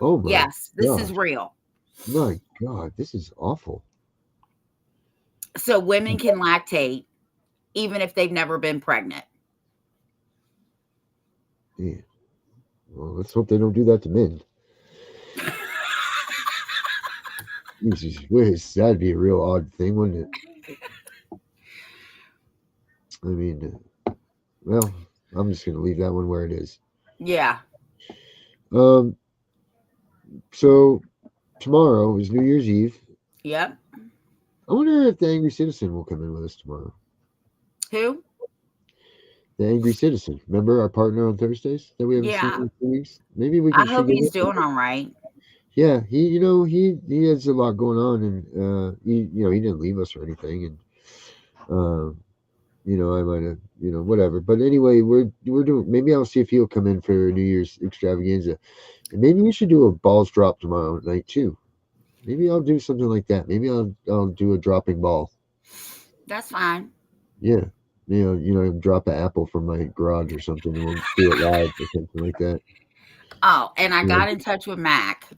Oh my Yes, this is God. real. My God, this is awful. So women can lactate even if they've never been pregnant. Yeah. Well, let's hope they don't do that to men. Jesus whiz, that'd be a real odd thing, wouldn't it? I mean, well, I'm just gonna leave that one where it is. Yeah. So tomorrow is New Year's Eve. Yep. I wonder if the Angry Citizen will come in with us tomorrow. Who? The Angry Citizen. Remember our partner on Thursdays that we haven't seen in 2 weeks? Maybe we can. I hope he's doing all right. Yeah, he has a lot going on, and he didn't leave us or anything, and I might have whatever. But anyway, we're doing. Maybe I'll see if he'll come in for New Year's extravaganza, and maybe we should do a balls drop tomorrow night too. Maybe I'll do something like that. Maybe I'll do a dropping ball. That's fine. Yeah. Drop an apple from my garage or something, and we'll do it live or something like that. Oh, and I got in touch with Mac.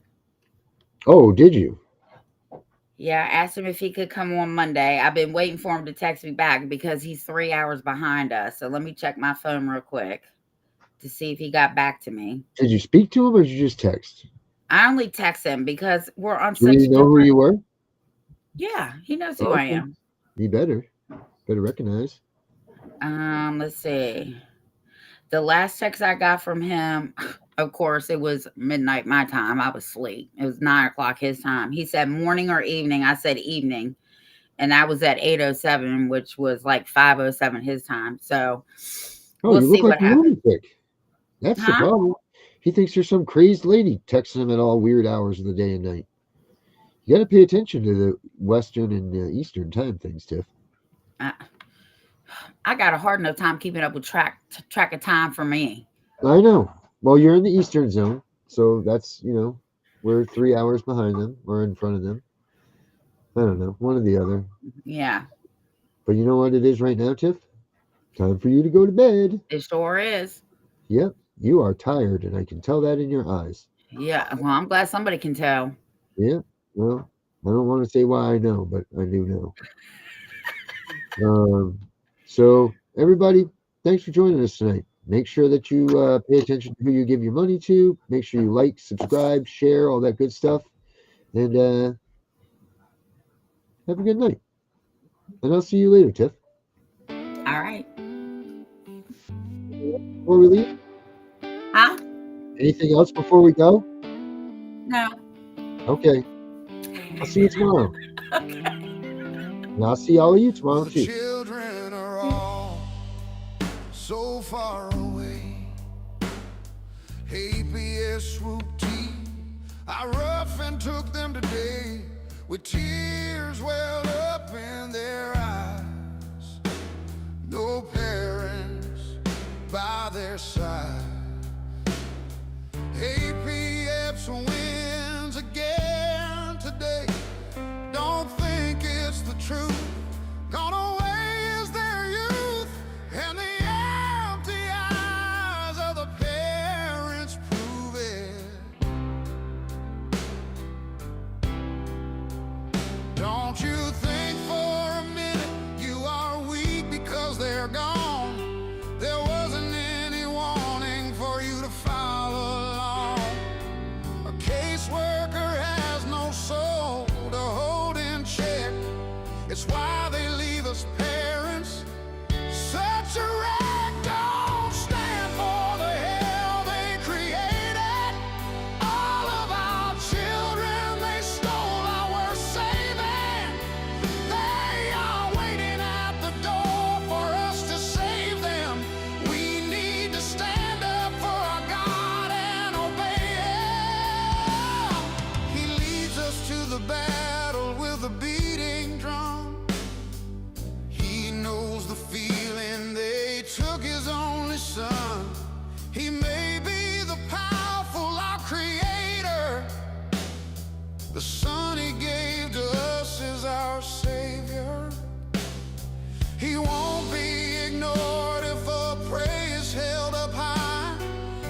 Oh, did you? Yeah, I asked him if he could come on Monday. I've been waiting for him to text me back because he's 3 hours behind us. So let me check my phone real quick to see if he got back to me. Did you speak to him or did you just text? I only text him because we're on such. Did he know who you were? Yeah, he knows who I am. He better recognize. Let's see. The last text I got from him, of course, it was midnight my time. I was asleep. It was 9 o'clock his time. He said morning or evening. I said evening. And I was at 8:07, which was like 5:07 his time. So we'll see what happens. That's the problem. He thinks you're some crazed lady texting him at all weird hours of the day and night. You got to pay attention to the Western and Eastern time things, Tiff. I got a hard enough time keeping up with track of time for me. I know. Well, you're in the Eastern zone, so that's, we're 3 hours behind them. We're in front of them. I don't know, one or the other. Yeah. But you know what it is right now, Tiff? Time for you to go to bed. It sure is. Yep, you are tired, and I can tell that in your eyes. Yeah, well, I'm glad somebody can tell. Yeah, well, I don't want to say why I know, but I do know. So, everybody, thanks for joining us tonight. Make sure that you pay attention to who you give your money to. Make sure you like, subscribe, share, all that good stuff. And have a good night. And I'll see you later, Tiff. All right. Before we leave? Huh? Anything else before we go? No. Okay. I'll see you tomorrow. Okay. And I'll see all of you tomorrow, too. Children are all so far away. APS swooped team, I rough and took them today, with tears welled up in their eyes. No parents by their side. APS wins again today. Don't think it's the truth. Gone away is their youth, and the empty eyes of the parents prove it. Don't you think for a minute you are weak because they're gone. There wasn't any warning for you to follow along. A caseworker has no soul to hold in check. It's why they leave us parents such a wreck. Don't stand for the hell they created. All of our children they stole our worth saving. They are waiting at the door for us to save them. We need to stand up for our God and obey Him. He leads us to the battle with a beating drum. He knows the feeling they took his only son. He may be the powerful, our creator. The son he gave to us is our savior. He won't be ignored if a praise held up high.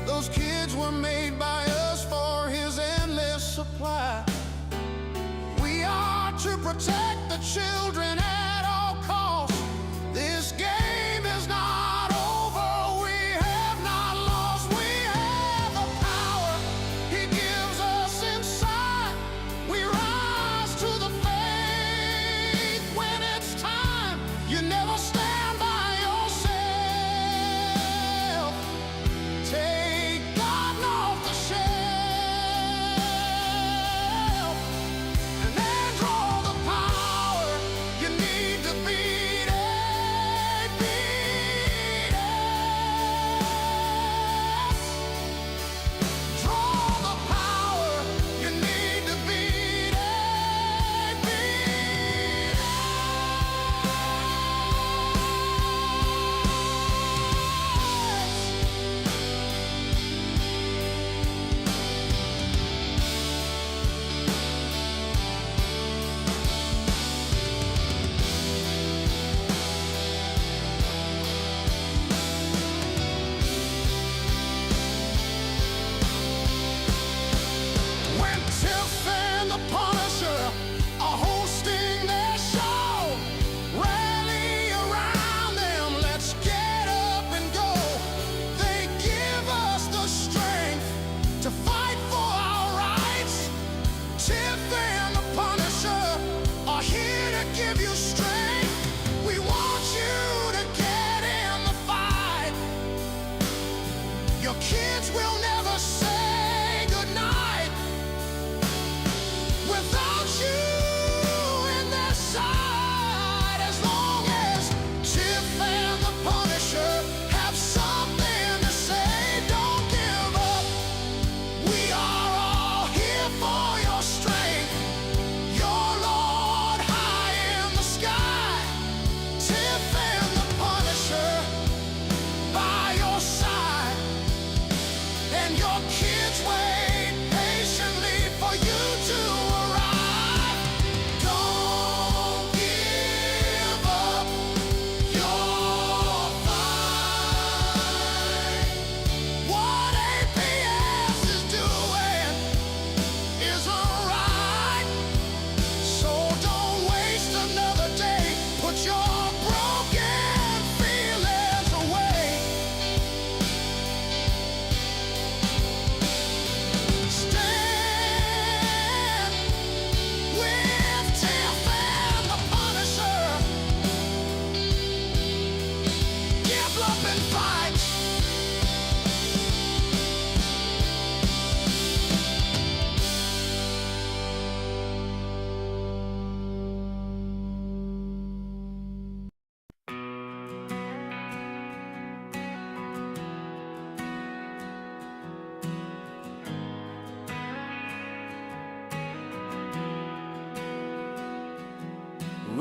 Those kids were made by us for his endless supply. We are to protect the children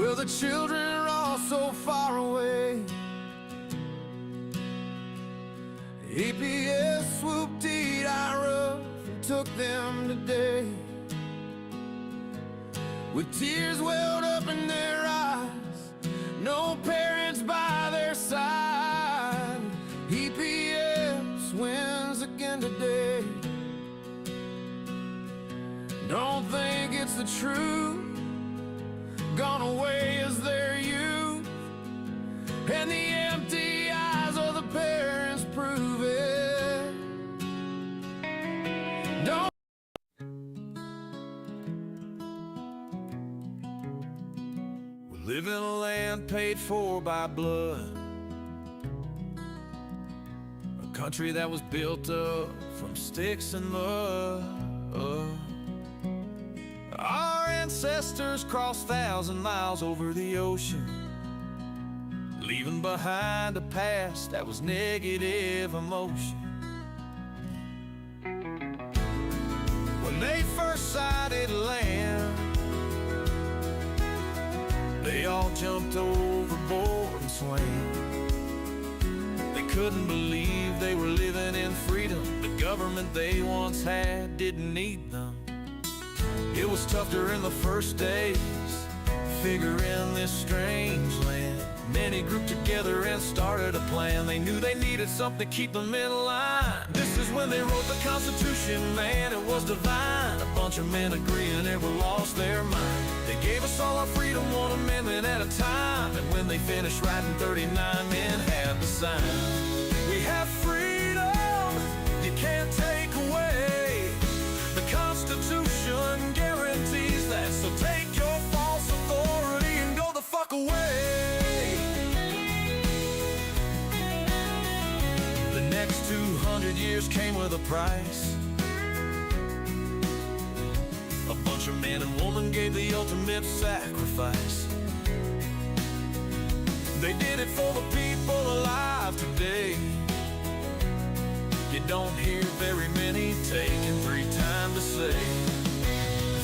Well, the children are all so far away. EPS swooped Ira and took them today. With tears welled up in their eyes, no parents by their side. EPS wins again today. Don't think it's the truth. Gone away is their youth, and the empty eyes of the parents prove it. Don't. We live in a land paid for by blood, a country that was built up from sticks and mud. Our ancestors crossed 1,000 miles over the ocean, leaving behind a past that was negative emotion. When they first sighted land, they all jumped overboard and swam. They couldn't believe they were living in freedom. The government they once had didn't need them. It was tough during the first days, figuring this strange land. Many grouped together and started a plan. They knew they needed something to keep them in line. This is when they wrote the Constitution, man, it was divine. A bunch of men agreeing never lost their mind. They gave us all our freedom, one amendment at a time. And when they finished writing, 39 men had to sign. We have freedom, you can't take away. The Constitution guarantees that, so take your false authority and go the fuck away. The next 200 years came with a price. A bunch of men and women gave the ultimate sacrifice. They did it for the people alive today. You don't hear very many taking 3 times to say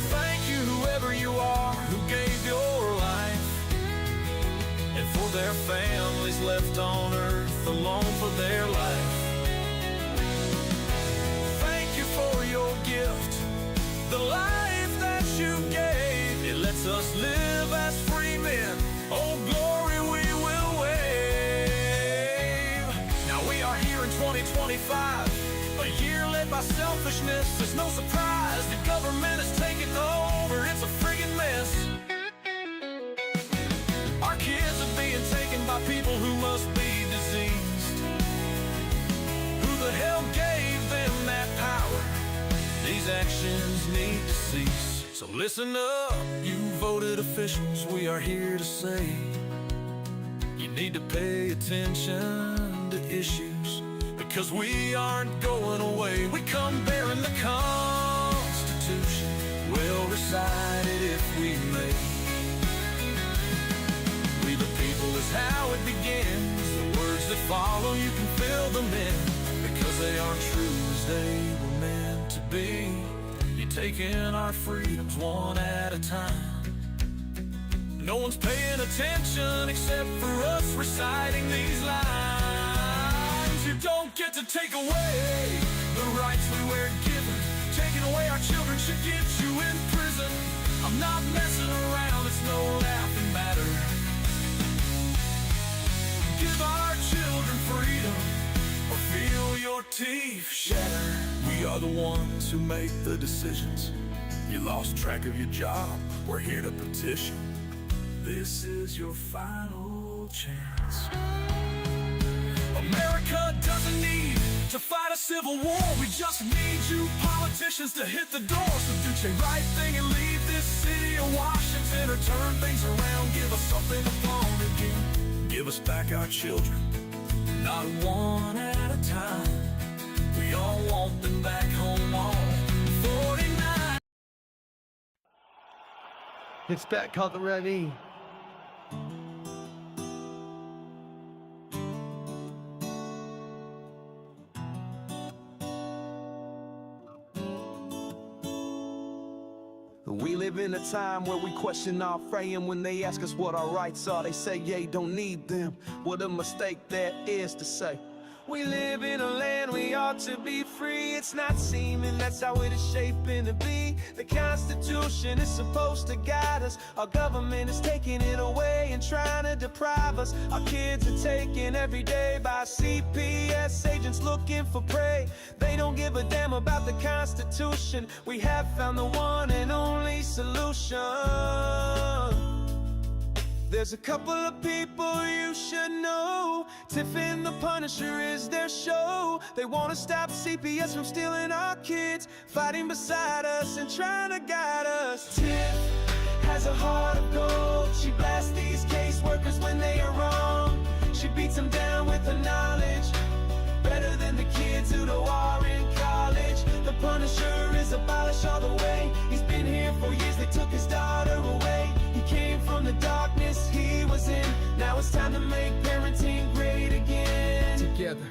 thank you, whoever you are, who gave your life, and for their families left on earth alone for their life. Thank you for your gift, the life that you gave. It lets us live as free men. Oh, glory we will wave. Now we are here in 2025, a year led by selfishness. It's no surprise the government is taking over. It's a friggin' mess. Our kids are being taken by people who must be diseased. Who the hell gave them that power? These actions need to cease. So listen up, you voted officials, we are here to say you need to pay attention to issues, because we aren't going away. We come bearing the Constitution, well recited if we may. We the people is how it begins. The words that follow, you can fill them in, because they aren't true as they were meant to be. You're taking our freedoms one at a time. No one's paying attention except for us reciting these lines. You don't get to take away the rights we were given. Taking away our children should get you in prison. I'm not messing around, it's no laughing matter. Give our children freedom, or feel your teeth shatter. We are the ones who make the decisions. You lost track of your job, we're here to petition. This is your final chance. America doesn't need to fight a civil war. We just need you politicians to hit the door. So do the right thing and leave this city of Washington, or turn things around, give us something to fall again. Give us back our children, not one at a time. We all want them back home on 49. It's Pat called the Ready. We live in a time where we question our frame. When they ask us what our rights are, they say, yeah, don't need them. What a mistake that is to say. We live in a land we ought to be free. It's not seeming that's how it is shaping to be. The Constitution is supposed to guide us. Our government is taking it away and trying to deprive us. Our kids are taken every day by CPS agents looking for prey. They don't give a damn about the Constitution. We have found the one and only solution. There's a couple of people you should know. Tiff and the Punisher is their show. They want to stop CPS from stealing our kids, fighting beside us and trying to guide us. Tiff has a heart of gold. She blasts these caseworkers when they are wrong. She beats them down with her knowledge, better than the kids who are in college. The Punisher is abolished all the way. He's been here for years, they took his daughter away. He came from the darkness he was in. Now it's time to make parenting great again. Together,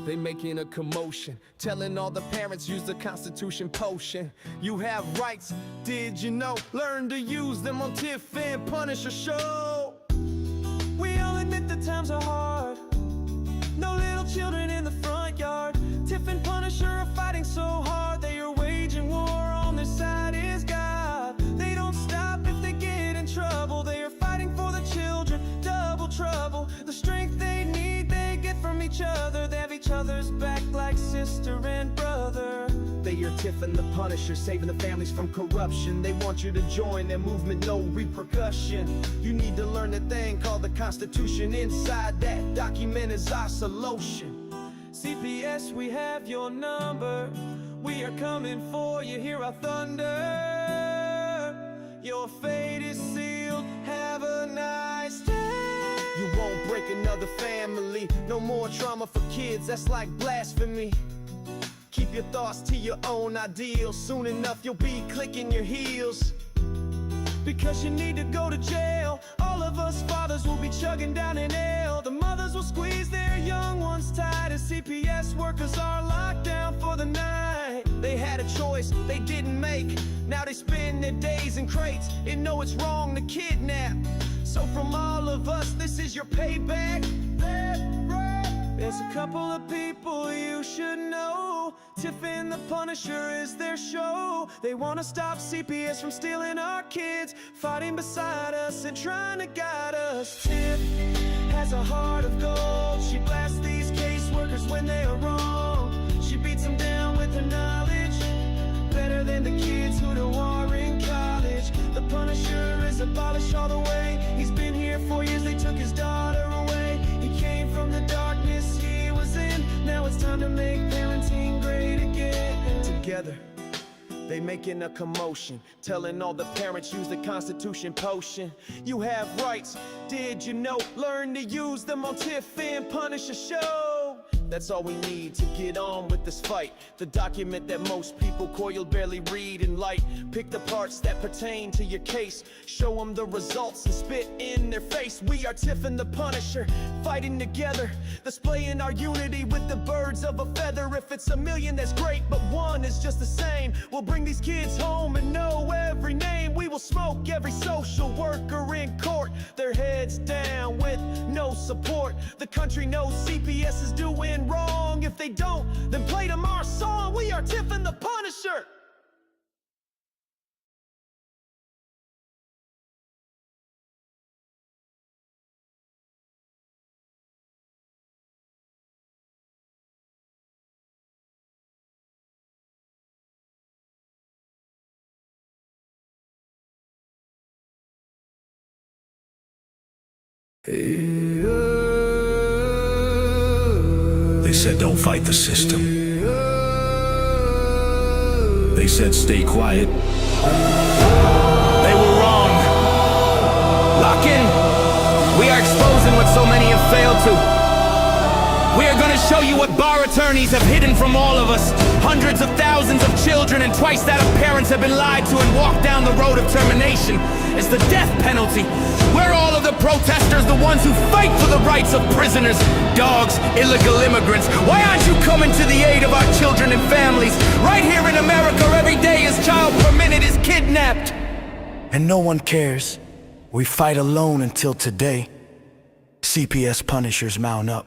they making a commotion, telling all the parents use the Constitution potion. You have rights, did you know? Learn to use them on Tiff and Punisher show. We all admit the times are hard. No little children in the front yard. Tiff and Punisher are fighting so hard. They are waging war, on their side is God. They don't stop if they get in trouble. They are fighting for the children, double trouble. The strength they need, they get from each other. They have each other's back like sister and brother. They are Tiff and the Punisher, saving the families from corruption. They want you to join their movement, no repercussion. You need to learn the thing called the Constitution. Inside that document is our solution. CPS, we have your number. We are coming for you, hear our thunder. Your fate is sealed, have a nice day. You won't break another family. No more trauma for kids, that's like blasphemy. Keep your thoughts to your own ideals. Soon enough you'll be clicking your heels, because you need to go to jail. All of us fathers will be chugging down an ale. The mothers will squeeze their young ones tight, as CPS workers are locked down for the night. They had a choice they didn't make. Now they spend their days in crates and know it's wrong to kidnap. So from all of us, this is your payback. There's a couple of people you should know. Tiff and the Punisher is their show. They want to stop CPS from stealing our kids, fighting beside us and trying to guide us. Tiff has a heart of gold. She blasts these caseworkers when they are wrong. She beats them down with her knowledge, better than the kids who are in college. The Punisher is abolished all the way. He's been here for years, they took his daughter away. He came from the darkness he was in. Now it's time to make parenting great again. Together, they making a commotion, telling all the parents use the Constitution potion. You have rights, did you know? Learn to use them on Tiff and Punisher show. That's all we need to get on with this fight. The document that most people call you'll barely read in light. Pick the parts that pertain to your case, show them the results and spit in their face. We are Tiff and the Punisher, fighting together, displaying our unity with the birds of a feather. If it's a million, that's great, but one is just the same. We'll bring these kids home and know every name. We will smoke every social worker in court, their heads down with no support. The country knows CPS is doing wrong. If they don't, then play them our song. We are Tiff and the Punisher. They said don't fight the system. They said stay quiet. They were wrong. Lock in. We are exposing what so many have failed to. We are going to show you what bar attorneys have hidden from all of us. Hundreds of thousands of children and twice that of parents have been lied to and walked down the road of termination. It's the death penalty. We're all of the protesters, the ones who fight for the rights of prisoners, dogs, illegal immigrants. Why aren't you coming to the aid of our children and families? Right here in America, every day a child per minute is kidnapped. and no one cares. We fight alone until today. CPS Punishers mount up.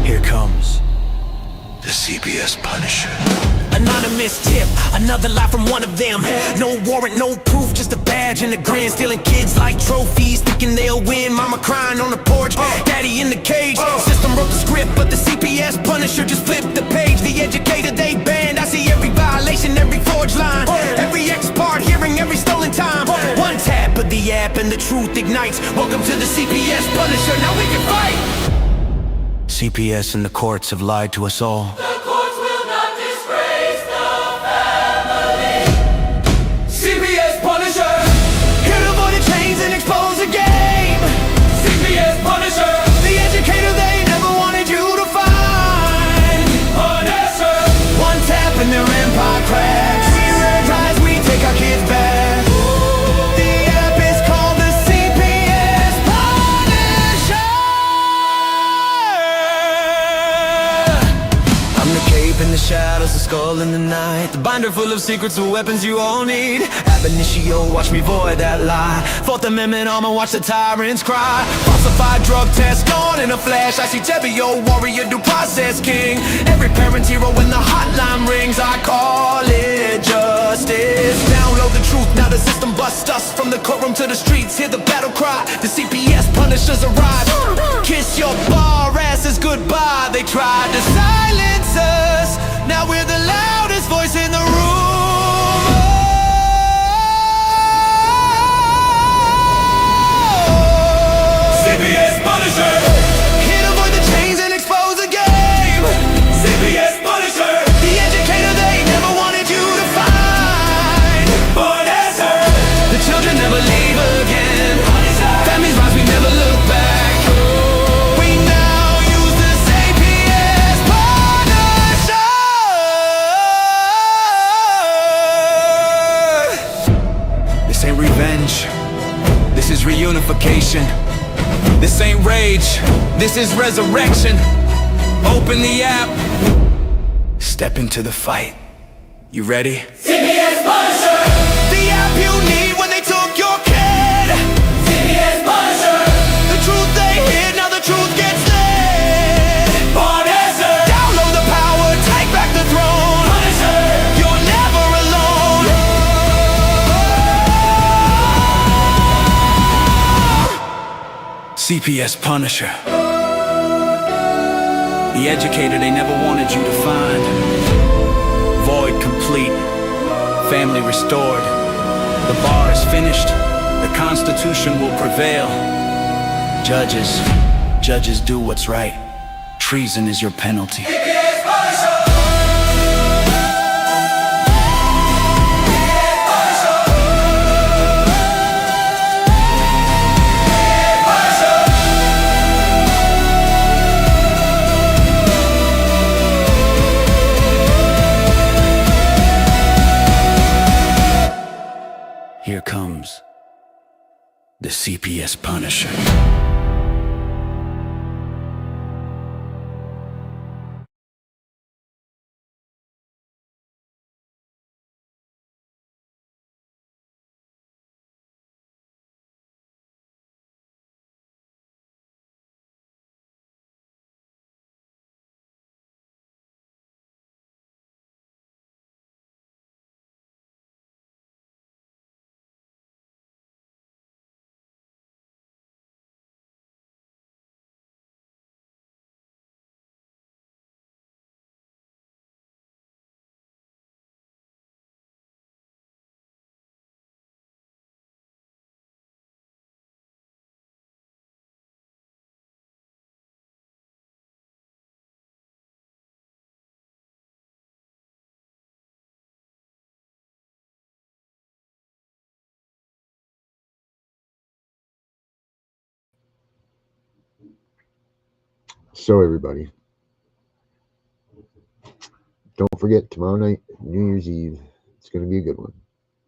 Here comes the CPS Punisher. Anonymous tip, another lie from one of them. No warrant, no proof, just a badge and a grin. Stealing kids like trophies, thinking they'll win. Mama crying on the porch, daddy in the cage. System wrote the script, but the CPS Punisher just flipped the page. The educator they banned, I see every violation, every forged line, every ex-part hearing, every stolen time. One tap of the app and the truth ignites. Welcome to the CPS Punisher, now we can fight. CPS and the courts have lied to us all. CPS Punisher, here to avoid the chains and expose the game. CPS Punisher, the educator they never wanted you to find. Punisher, one tap and their empire cracks. We rise, we take our kids back. The app is called the CPS Punisher. I'm the cape in the shadows, the skull in the night, the binder full of secrets and weapons you all need. Ab initio, watch me void that lie. Fourth Amendment armor, watch the tyrants cry. Falsified drug test gone in a flash. I see Tebio, warrior, due process king. Every parent's hero when the hotline rings. I call it justice. Download the truth, now the system busts us. From the courtroom to the streets, hear the battle cry. The CPS Punishers arrive. Kiss your bar asses goodbye. They tried to silence us, now we're the loudest voice in the room. CPS Punisher, here to avoid the chains and expose the game. CPS Punisher, the educator they never wanted you to find. Punisher, the children never leave again. Punisher, families rise, we never look back. We now use the CPS Punisher. This ain't revenge, this is reunification. This ain't rage, this is resurrection. Open the app, step into the fight. You ready? CPS Punisher, the app you need when they took your kid. CPS Punisher, the truth they hid, now the truth gets lit. Punisher, download the power, take back the throne. Punisher, you're never alone. CPS Punisher, the educator they never wanted you to find. Void complete, family restored. The bar is finished, the Constitution will prevail. Judges do what's right. Treason is your penalty. CPS Punisher! Here comes the CPS Punisher. So everybody, don't forget tomorrow night, New Year's Eve. It's going to be a good one.